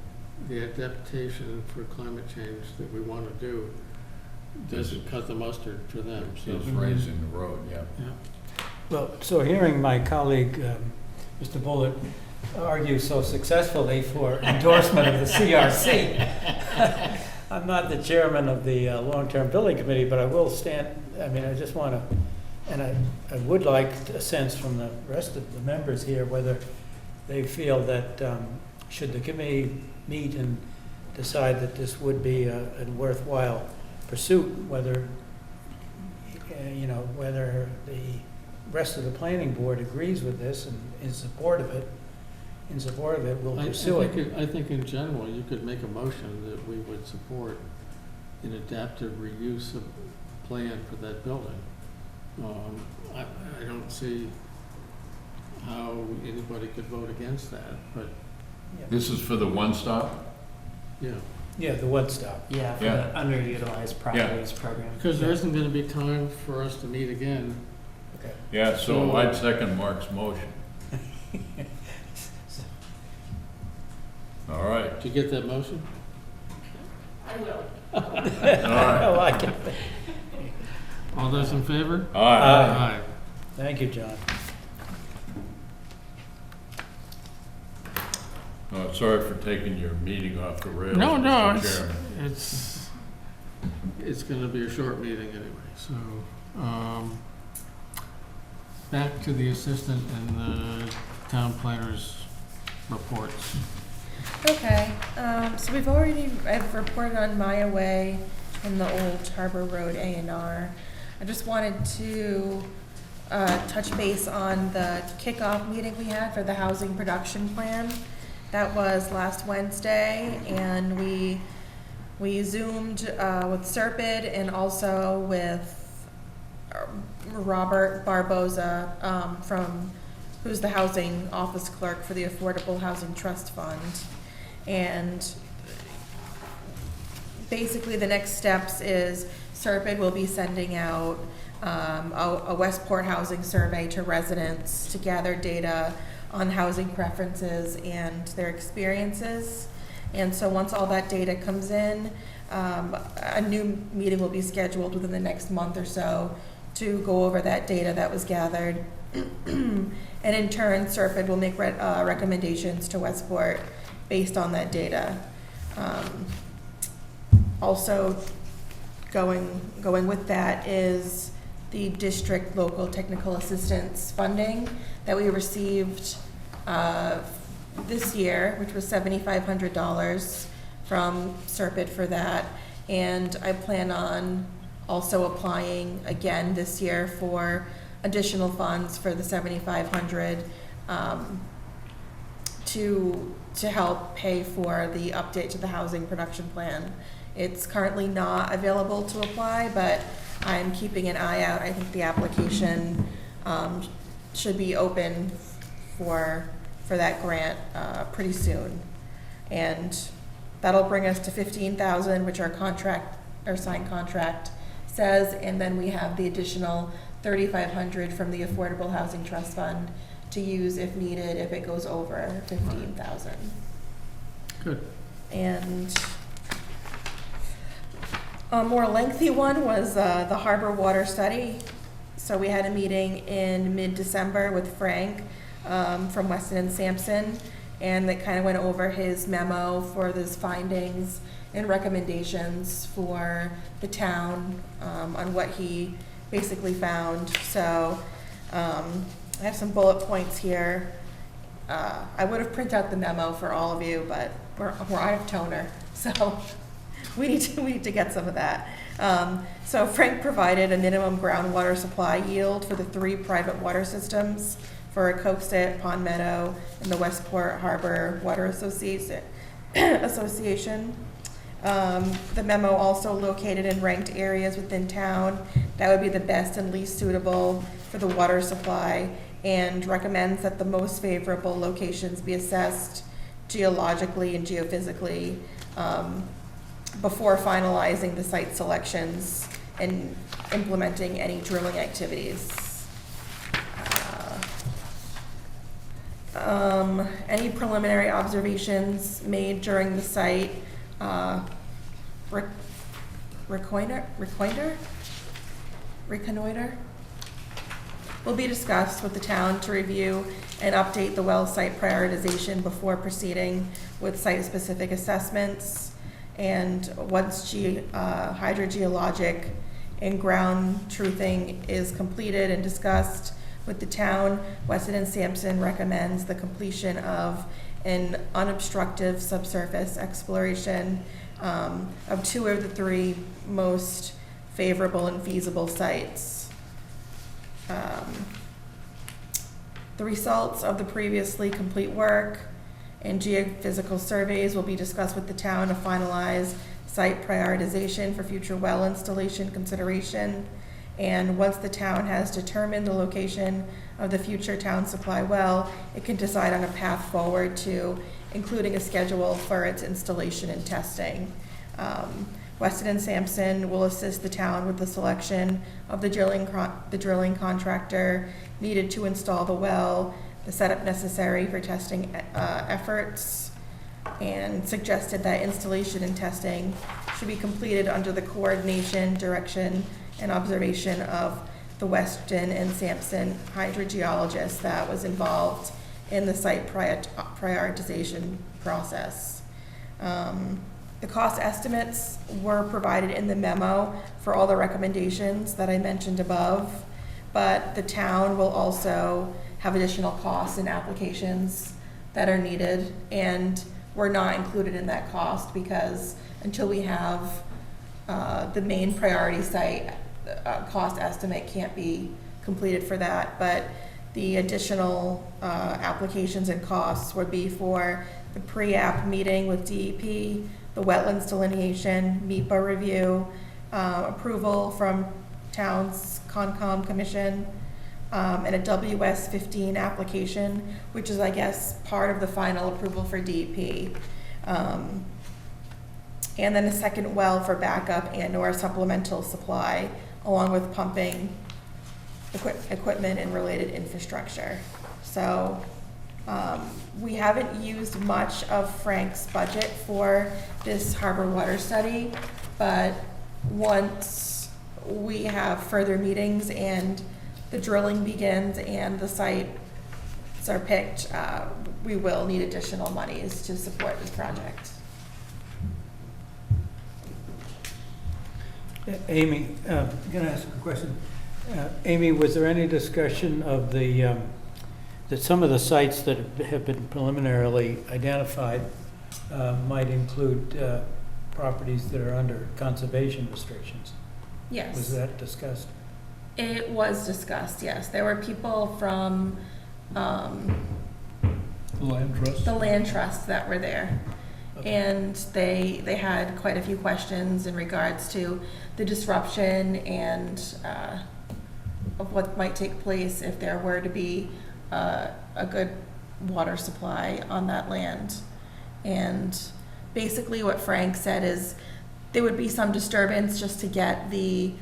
the adaptation for climate change that we want to do doesn't cut the mustard for them, so. Is raising the road, yeah. Yeah. Well, so hearing my colleague, Mr. Bullitt, argue so successfully for endorsement of the CRC, I'm not the chairman of the Long-Term Building Committee, but I will stand, I mean, I just want to, and I would like a sense from the rest of the members here whether they feel that should the committee meet and decide that this would be a worthwhile pursuit, whether, you know, whether the rest of the planning board agrees with this and in support of it, we'll pursue it. I think in general, you could make a motion that we would support an adaptive reuse of plan for that building. I don't see how anybody could vote against that, but, This is for the one-stop? yeah. Yeah, the one stop. Yeah, for Yeah. the underutilized properties program. Because there isn't gonna be time for us to meet again. Okay. Yeah, so So- I'd second Mark's motion. All right, Did you get that motion? I will. all I right. like it. All those in favor? All right. Aye. Thank you, John. Oh, sorry for taking your meeting off the rails, No, Mr. Chairman. it's gonna be a short meeting anyway, so, back to the assistant and the town planner's reports. Okay, so I've reported on Maya Way and the Old Harbor Road A&R. I just wanted to touch base on the kickoff meeting we had for the housing production plan. That was last Wednesday, and we Zoomed with Serpid and also with Robert Barboza from who's the housing office clerk for the Affordable Housing Trust Fund. And basically, the next steps is Serpide will be sending out a Westport housing survey to residents to gather data on housing preferences and their experiences. And so once all that data comes in, a new meeting will be scheduled within the next month or so to go over that data that was gathered. And in turn, Serpide will make recommendations to Westport based on that data. Also, going with that is the district local technical assistance funding that we received this year, which was $7,500 from Serpide for that. And I plan on also applying again this year for additional funds for the $7,500 to help pay for the update to the housing production plan. It's currently not available to apply, but I'm keeping an eye out. I think the application should be open for that grant pretty soon. And that'll bring us to $15,000, which our signed contract says, and then we have the additional $3,500 from the Affordable Housing Trust Fund to use if needed, if it goes over $15,000. Good. And a more lengthy one was the harbor water study. So we had a meeting in mid-December with Frank from Weston and Sampson, and that kind of went over his memo for his findings and recommendations for the town on what he basically found. So I have some bullet points here. I would have printed out the memo for all of you, but we're out of toner, so we need to get some of that. So Frank provided a minimum groundwater supply yield for the 3 private water systems for Coxet, Pond Meadow, and the Westport Harbor Water Association. The memo also located and ranked areas within town that would be the best and least suitable for the water supply, and recommends that the most favorable locations be assessed geologically and geophysically before finalizing the site selections and implementing any drilling activities. Any preliminary observations made during the site reconnoiter will be discussed with the town to review and update the well site prioritization before proceeding with site-specific assessments. And once hydrogeologic and ground truthing is completed and discussed with the town, Weston and Sampson recommends the completion of an unobstructed subsurface exploration of 2 of the 3 most favorable and feasible sites. The results of the previously complete work and geophysical surveys will be discussed with the town to finalize site prioritization for future well installation consideration. And once the town has determined the location of the future town supply well, it can decide on a path forward to including a schedule for its installation and testing. Weston and Sampson will assist the town with the selection of the drilling contractor needed to install the well, the setup necessary for testing efforts, and suggested that installation and testing should be completed under the coordination, direction, and observation of the Weston and Sampson hydrogeologist that was involved in the site prioritization process. The cost estimates were provided in the memo for all the recommendations that I mentioned above, but the town will also have additional costs and applications that are needed, and were not included in that cost because until we have the main priority site, cost estimate can't be completed for that. But the additional applications and costs would be for the pre-app meeting with DEP, the wetlands delineation, MEPA review, approval from town's Concom Commission, and a WS 15 application, which is, I guess, part of the final approval for DEP. And then a second well for backup and/or supplemental supply, along with pumping equipment and related infrastructure. So we haven't used much of Frank's budget for this harbor water study, but once we have further meetings and the drilling begins and the sites are picked, we will need additional monies to support this project. Amy, I'm going to ask a question. Amy, was there any discussion of that some of the sites that have been preliminarily identified might include properties that are under conservation restrictions? Yes. Was that discussed? It was discussed, yes. There were people from The land trust? the land trust that were there. Okay. And they had quite a few questions in regards to the disruption and of what might take place if there were to be a good water supply on that land. And basically what Frank said is there would be some disturbance just to get the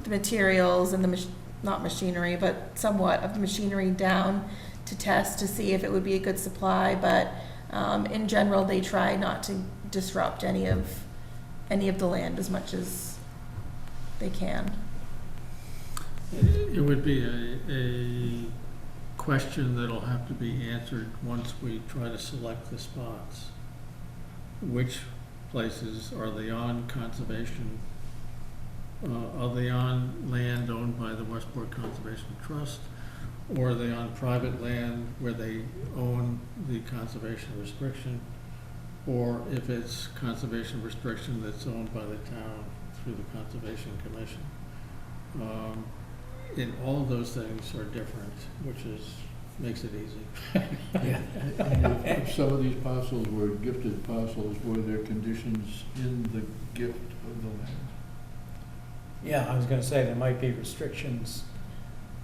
materials and not machinery, but somewhat of the machinery down to test to see if it would be a good supply, but in general, they try not to disrupt any of the land as much as they can. It would be a question that'll have to be answered once we try to select the spots. Which places are they on conservation? Are they on land owned by the Westport Conservation Trust? Or are they on private land where they own the conservation restriction? Or if it's conservation restriction that's owned by the town through the Conservation Commission. And all of those things are different, which makes it easy. Yeah. And if some of these parcels were gifted parcels, were there conditions in the gift of the land? Yeah, I was going to say there might be restrictions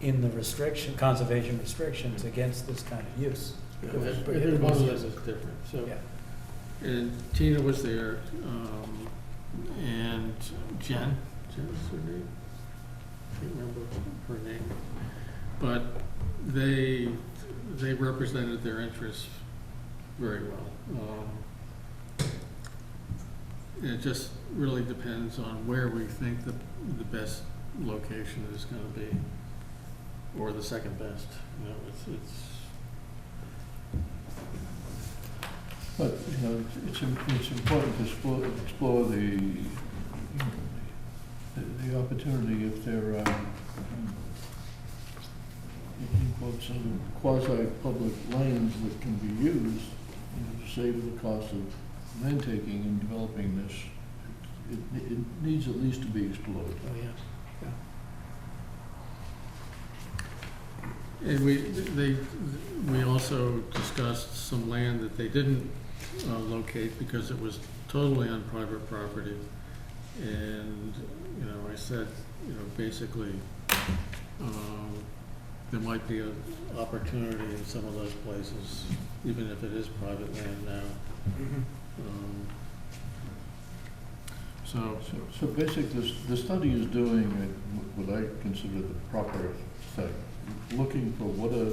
in the conservation restrictions against this kind of use. Every one of those is different, so. Yeah. And Tina was there, and Jen's her name? Can't remember her name. But they represented their interests very well. It just really depends on where we think the best location is gonna be, or the second best, you know, it's. But, you know, it's important to explore the opportunity if there are, in quotes, quasi-public lands that can be used, you know, to save the cost of land taking and developing this. It needs at least to be explored. Oh, yeah. And we also discussed some land that they didn't locate because it was totally on private property. And, you know, I said, you know, basically, there might be an opportunity in some of those places, even if it is private land now. So basically, the study is doing what I consider the proper thing, looking for what are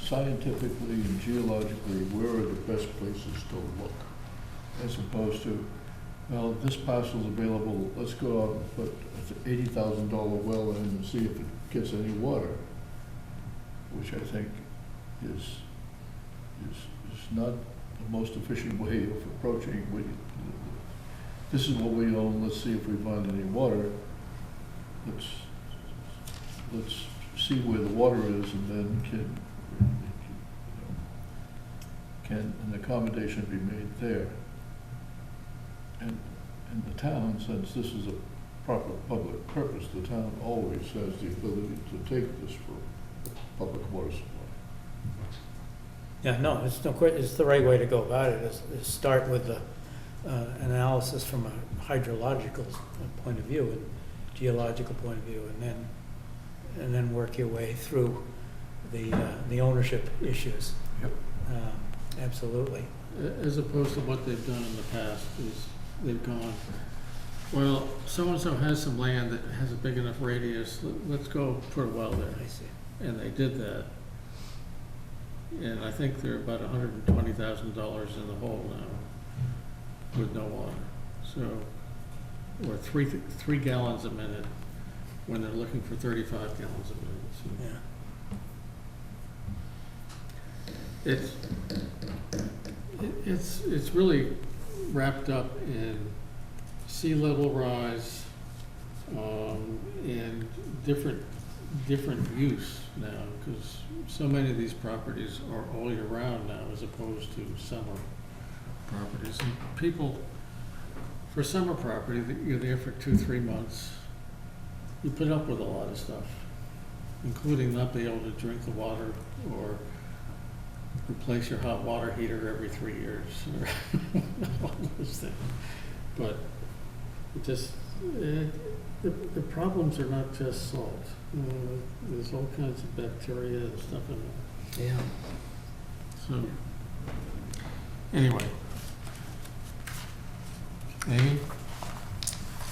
scientifically and geologically, where are the best places to look, as opposed to, well, this parcel's available, let's go out and put an $80,000 well in and see if it gets any water, which I think is not the most efficient way of approaching. This is what we own, let's see if we find any water. Let's see where the water is, and then can an accommodation be made there? And the town, since this is a proper public purpose, the town always has the ability to take this for public water supply. Yeah, no, it's the right way to go about it, is start with the analysis from a hydrological point of view, and geological point of view, and then work your way through the ownership issues. Yep. Absolutely. As opposed to what they've done in the past, is they've gone, well, so-and-so has some land that has a big enough radius, let's go put a well there. I see. And they did that. And I think they're about $120,000 in the hole now with no water. So, or three gallons a minute when they're looking for 35 gallons a minute. So Yeah. it's really wrapped up in sea level rise, and different use now, because so many of these properties are all year round now as opposed to summer properties. And people, for summer property, that you're there for 2-3 months, you put up with a lot of stuff, including not being able to drink the water or replace your hot water heater every 3 years, or all those things. But it just, the problems are not just salt. There's all kinds of bacteria and stuff in there. Yeah. So, anyway. Amy?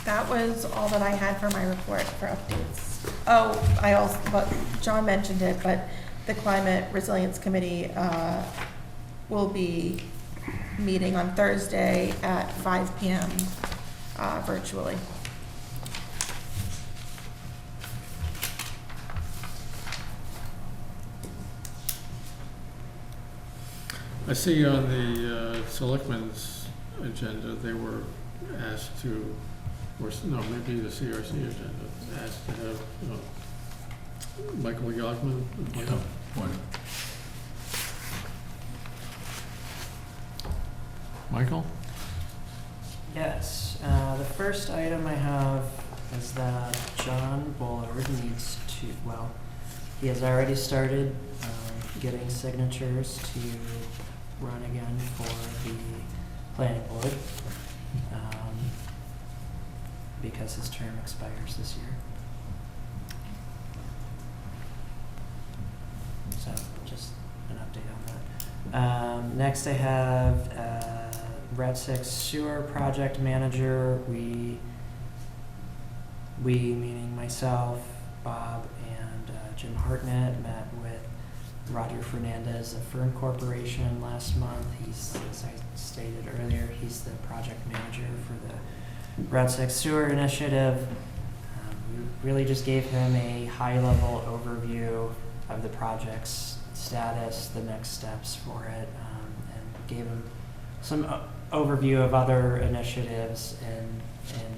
That was all that I had for my report for updates. Oh, I also, but John mentioned it, but the Climate Resilience Committee will be meeting on Thursday at 5 p.m. Virtually. I see on the selectmen's agenda, they were asked to, or no, maybe the CRC agenda, asked to have Michael Yogman. Michael? Yes, the first item I have is that John Bullard needs to, well, he has already started getting signatures to run again for the planning board, because his term expires this year. So, just an update on that. Next I have Route 6 sewer project manager. We meaning myself, Bob, and Jim Hartnett, met with Roger Fernandez of Fern Corporation last month. He's, as I stated earlier, he's the project manager for the Route 6 sewer initiative. We really just gave him a high-level overview of the project's status, the next steps for it, and gave him some overview of other initiatives in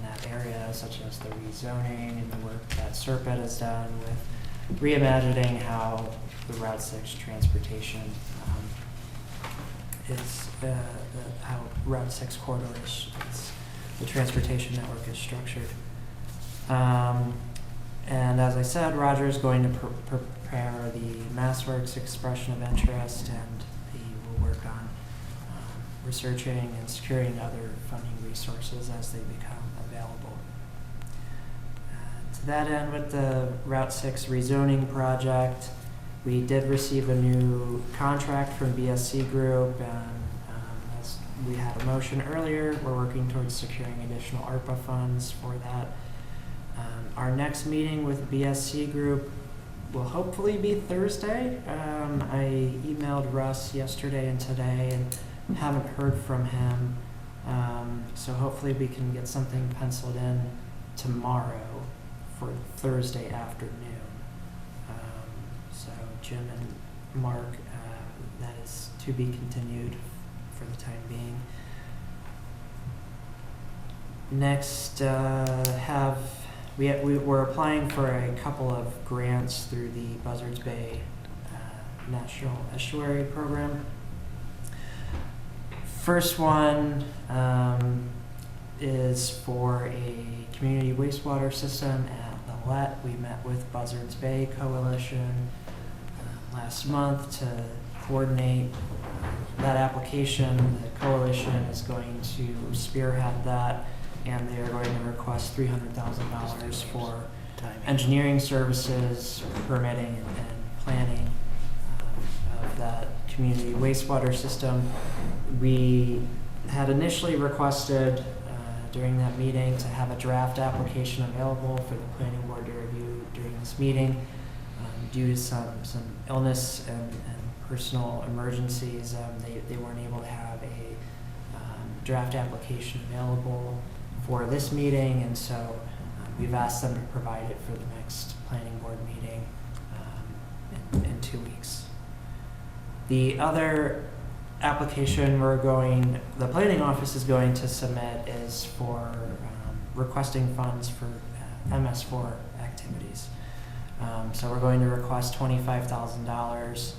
that area, such as the rezoning and the work that Serpent has done with reimagining how the Route 6 transportation is, how Route 6 corridor is, the transportation network is structured. And as I said, Roger is going to prepare the MassWorks expression of interest, and he will work on researching and securing other funding resources as they become available. To that end, with the Route 6 rezoning project, we did receive a new contract from BSC Group, and as we had a motion earlier, we're working towards securing additional ARPA funds for that. Our next meeting with BSC Group will hopefully be Thursday. I emailed Russ yesterday and today and haven't heard from him. So hopefully we can get something penciled in tomorrow for Thursday afternoon. So Jim and Mark, that is to be continued for the time being. Next, we were applying for a couple of grants through the Buzzards Bay National Estuary Program. First one is for a community wastewater system at Lillette. We met with Buzzards Bay Coalition last month to coordinate that application. The coalition is going to spearhead that and they are going to request $300,000 for Timing. engineering services, permitting, and planning of that community wastewater system. We had initially requested during that meeting to have a draft application available for the planning board to review during this meeting. Due to some illness and personal emergencies, they weren't able to have a draft application available for this meeting, and so we've asked them to provide it for the next planning board meeting in 2 weeks. The other application the planning office is going to submit is for requesting funds for MS4 activities. So we're going to request $25,000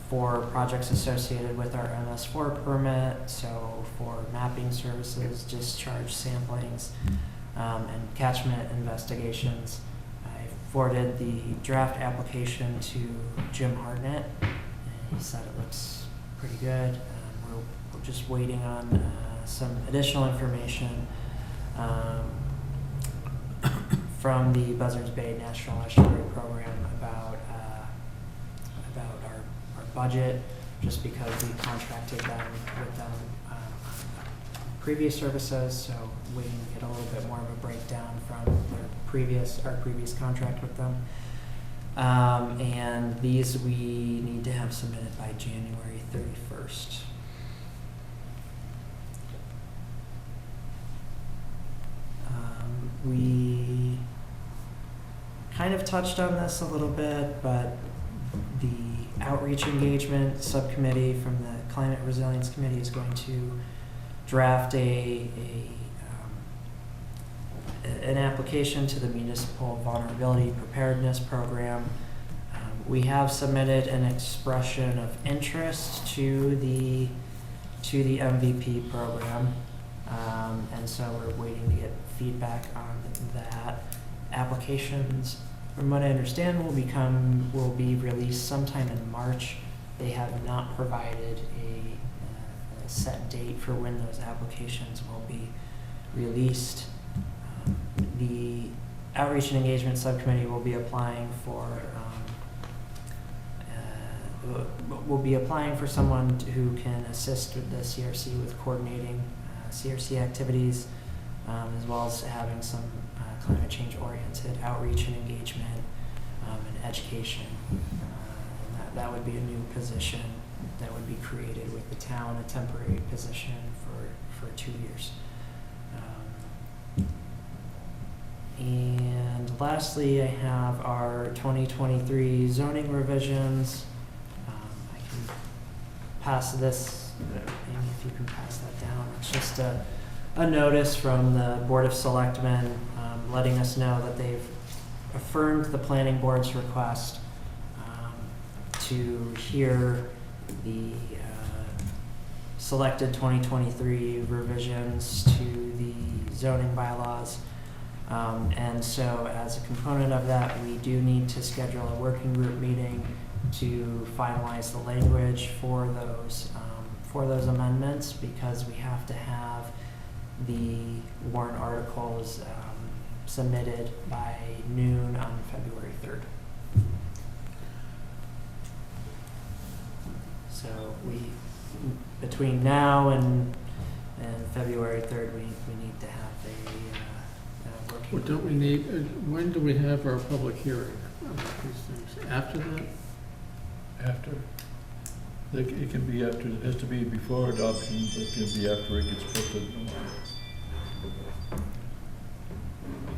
for projects associated with our MS4 permit, so for mapping services, discharge samplings, and catchment investigations. I forwarded the draft application to Jim Hartnett, and he said it looks pretty good. We're just waiting on some additional information from the Buzzards Bay National Estuary Program about our budget, just because we contracted with them previous services, so waiting to get a little bit more of a breakdown from our previous contract with them. And these we need to have submitted by January 31st. We kind of touched on this a little bit, but the outreach engagement subcommittee from the Climate Resilience Committee is going to draft an application to the Municipal Vulnerability Preparedness Program. We have submitted an expression of interest to the MVP program, and so we're waiting to get feedback on that. Applications, from what I understand, will be released sometime in March. They have not provided a set date for when those applications will be released. The Outreach and Engagement Subcommittee will be applying for someone who can assist with the CRC with coordinating CRC activities, as well as having some climate change oriented outreach and engagement and education. And that would be a new position that would be created with the town, a temporary position for 2 years. And lastly, I have our 2023 zoning revisions. I can pass this, Amy, if you can pass that down. It's just a notice from the Board of Selectmen letting us know that they've affirmed the planning board's request to hear the selected 2023 revisions to the zoning bylaws. And so as a component of that, we do need to schedule a working group meeting to finalize the language for those amendments, because we have to have the warrant articles submitted by noon on February 3rd. So between now and February 3rd, we need to have a working. Well, don't we need, when do we have our public hearing on these things? After that? After. It can be after, it has to be before adoption, but it can be after it gets posted.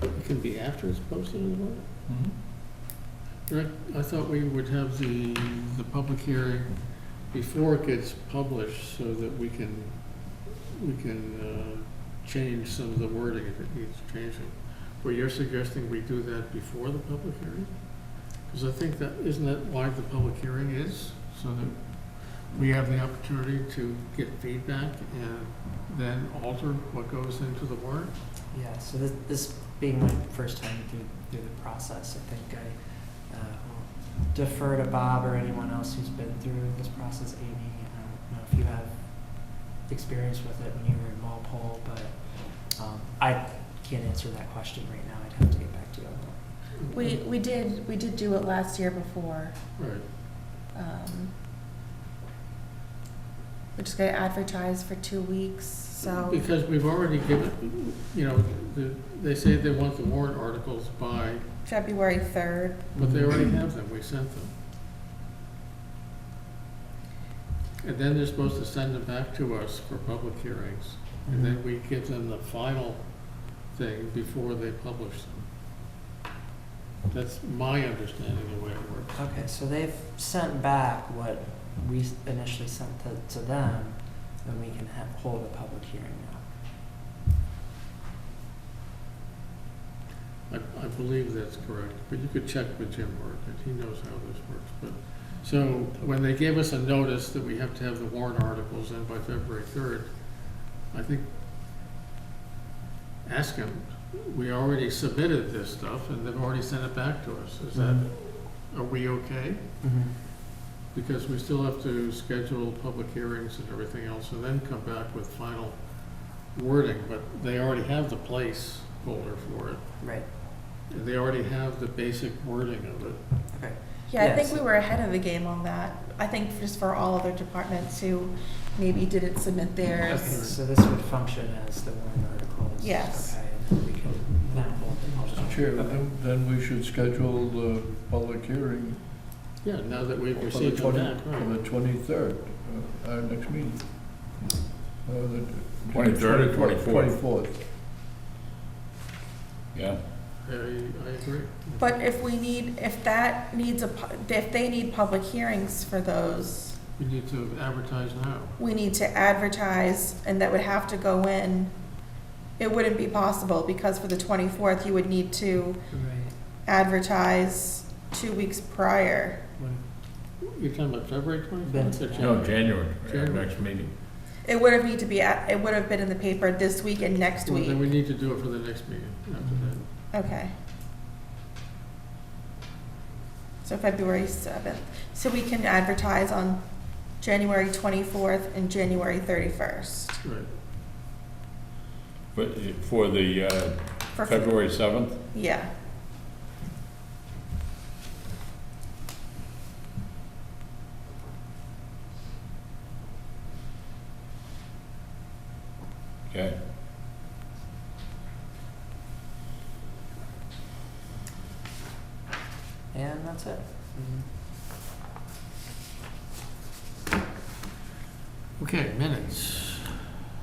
It can be after it's posted as well? Mm-hmm. Right, I thought we would have the public hearing before it gets published, so that we can change some of the wording if it needs changing. Well, you're suggesting we do that before the public hearing? Because I think isn't that why the public hearing is? So that we have the opportunity to get feedback and then alter what goes into the warrant? Yeah, so this being my first time through the process, I think I will defer to Bob or anyone else who's been through this process. Amy, I don't know if you have experience with it when you were in Walpole, but I can't answer that question right now. I'd have to get back to you on that. We did do it last year before. Right. We just got advertised for 2 weeks, so, Because we've already given, they say they want the warrant articles by, February 3rd. but they already have them, we sent them. And then they're supposed to send them back to us for public hearings, and then we give them the final thing before they publish them. That's my understanding of the way it works. Okay, so they've sent back what we initially sent to them, and we can hold a public hearing now. I believe that's correct, but you could check with Jim Market, he knows how this works, but, so, when they gave us a notice that we have to have the warrant articles in by February 3rd, I think, ask them, we already submitted this stuff, and they've already sent it back to us, is that, are we okay? Because we still have to schedule public hearings and everything else, and then come back with final wording, but they already have the placeholder for it. Right, And they already have the basic wording of it. okay. Yeah, I Yes. think we were ahead of the game on that. I think just for all other departments who maybe didn't submit Okay, theirs. so this would function as the warrant articles? Yes. Okay, and then we can now hold the public. Mr. Chair, Okay. then we should schedule the public hearing Yeah, now that we've for the received them back, for right. the 23rd, our next meeting. The 23rd or 24th? 24th. Yeah. I agree. But if they need public hearings for those, We need to advertise now. we need to advertise, and that would have to go in. It wouldn't be possible, because for the 24th, you would need to Right. advertise 2 weeks prior. You're talking about February Then 24th? to- No, January, our January. next meeting. It would have it would have been in the paper this week and next Well, then week. we need to do it for the next meeting after that. Okay. So February 7th. So we can advertise on January 24th and January 31st. Right. But for the For February 7th? Yeah. Okay. And that's it. Okay, minutes.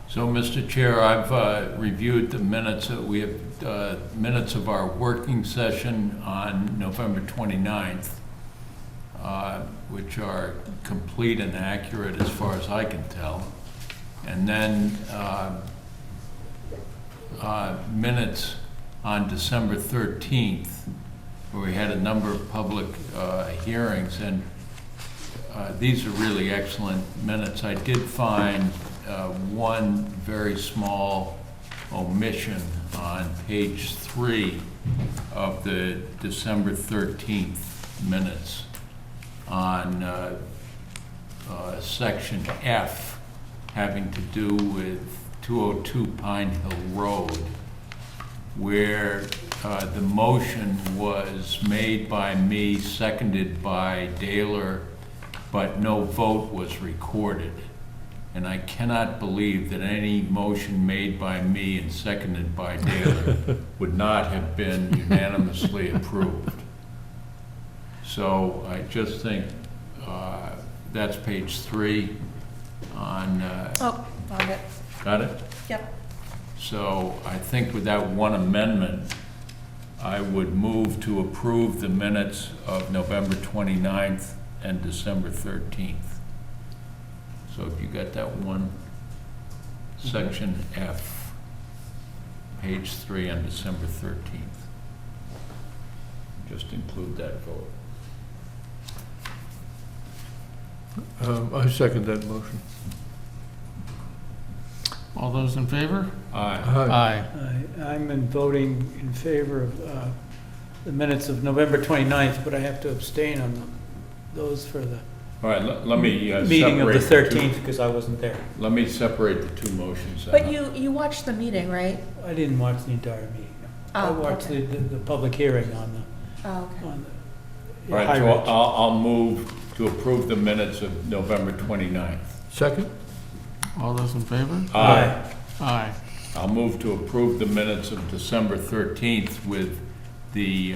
So, Mr. Chair, I've reviewed the minutes. We have minutes of our working session on November 29th, which are complete and accurate as far as I can tell. And then minutes on December 13th, where we had a number of public hearings, and these are really excellent minutes. I did find one very small omission on page 3 of the December 13th minutes on section F, having to do with 202 Pine Hill Road, where the motion was made by me, seconded by Daler, but no vote was recorded. And I cannot believe that any motion made by me and seconded by Daler would not have been unanimously approved. So I just think that's page 3 on, Oh, found it. got it? Yep. So I think with that one amendment, I would move to approve the minutes of November 29th and December 13th. So if you got that one, section F, page 3 on December 13th. Just include that vote. I second that motion. All those in favor? Aye. I'm in voting in favor of the minutes of November 29th, but I have to abstain on those for the All right, let me Meeting of the separate two. 13th, because I wasn't there. Let me separate the two motions. then. But you watched the meeting, right? I didn't watch the entire meeting. No. I Oh, watched okay. the public hearing on Oh, okay. the All right, High so Ridge. I'll move to approve the minutes of November 29th. Second? All those in favor? Aye. Aye. I'll move to approve the minutes of December 13th with the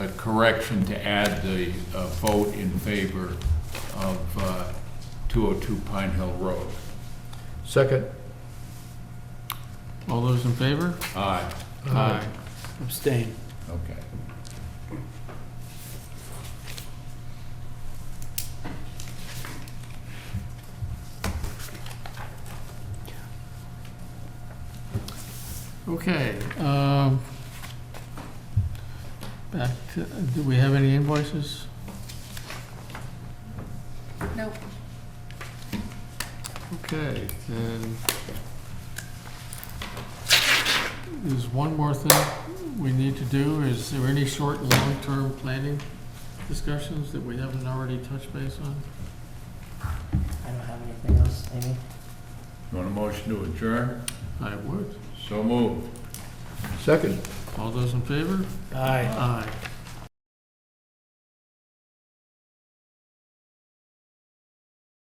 a correction to add the vote in favor of 202 Pine Hill Road. Second? All those in favor? Aye. Aye. Abstain. Okay. Okay, back to, do we have any invoices? Nope. Okay, then there's one more thing we need to do. Is there any short and long-term planning discussions that we haven't already touched base on? I don't have anything else, Amy. You want a motion to adjourn? I would. So moved. Second? All those in favor? Aye. Aye.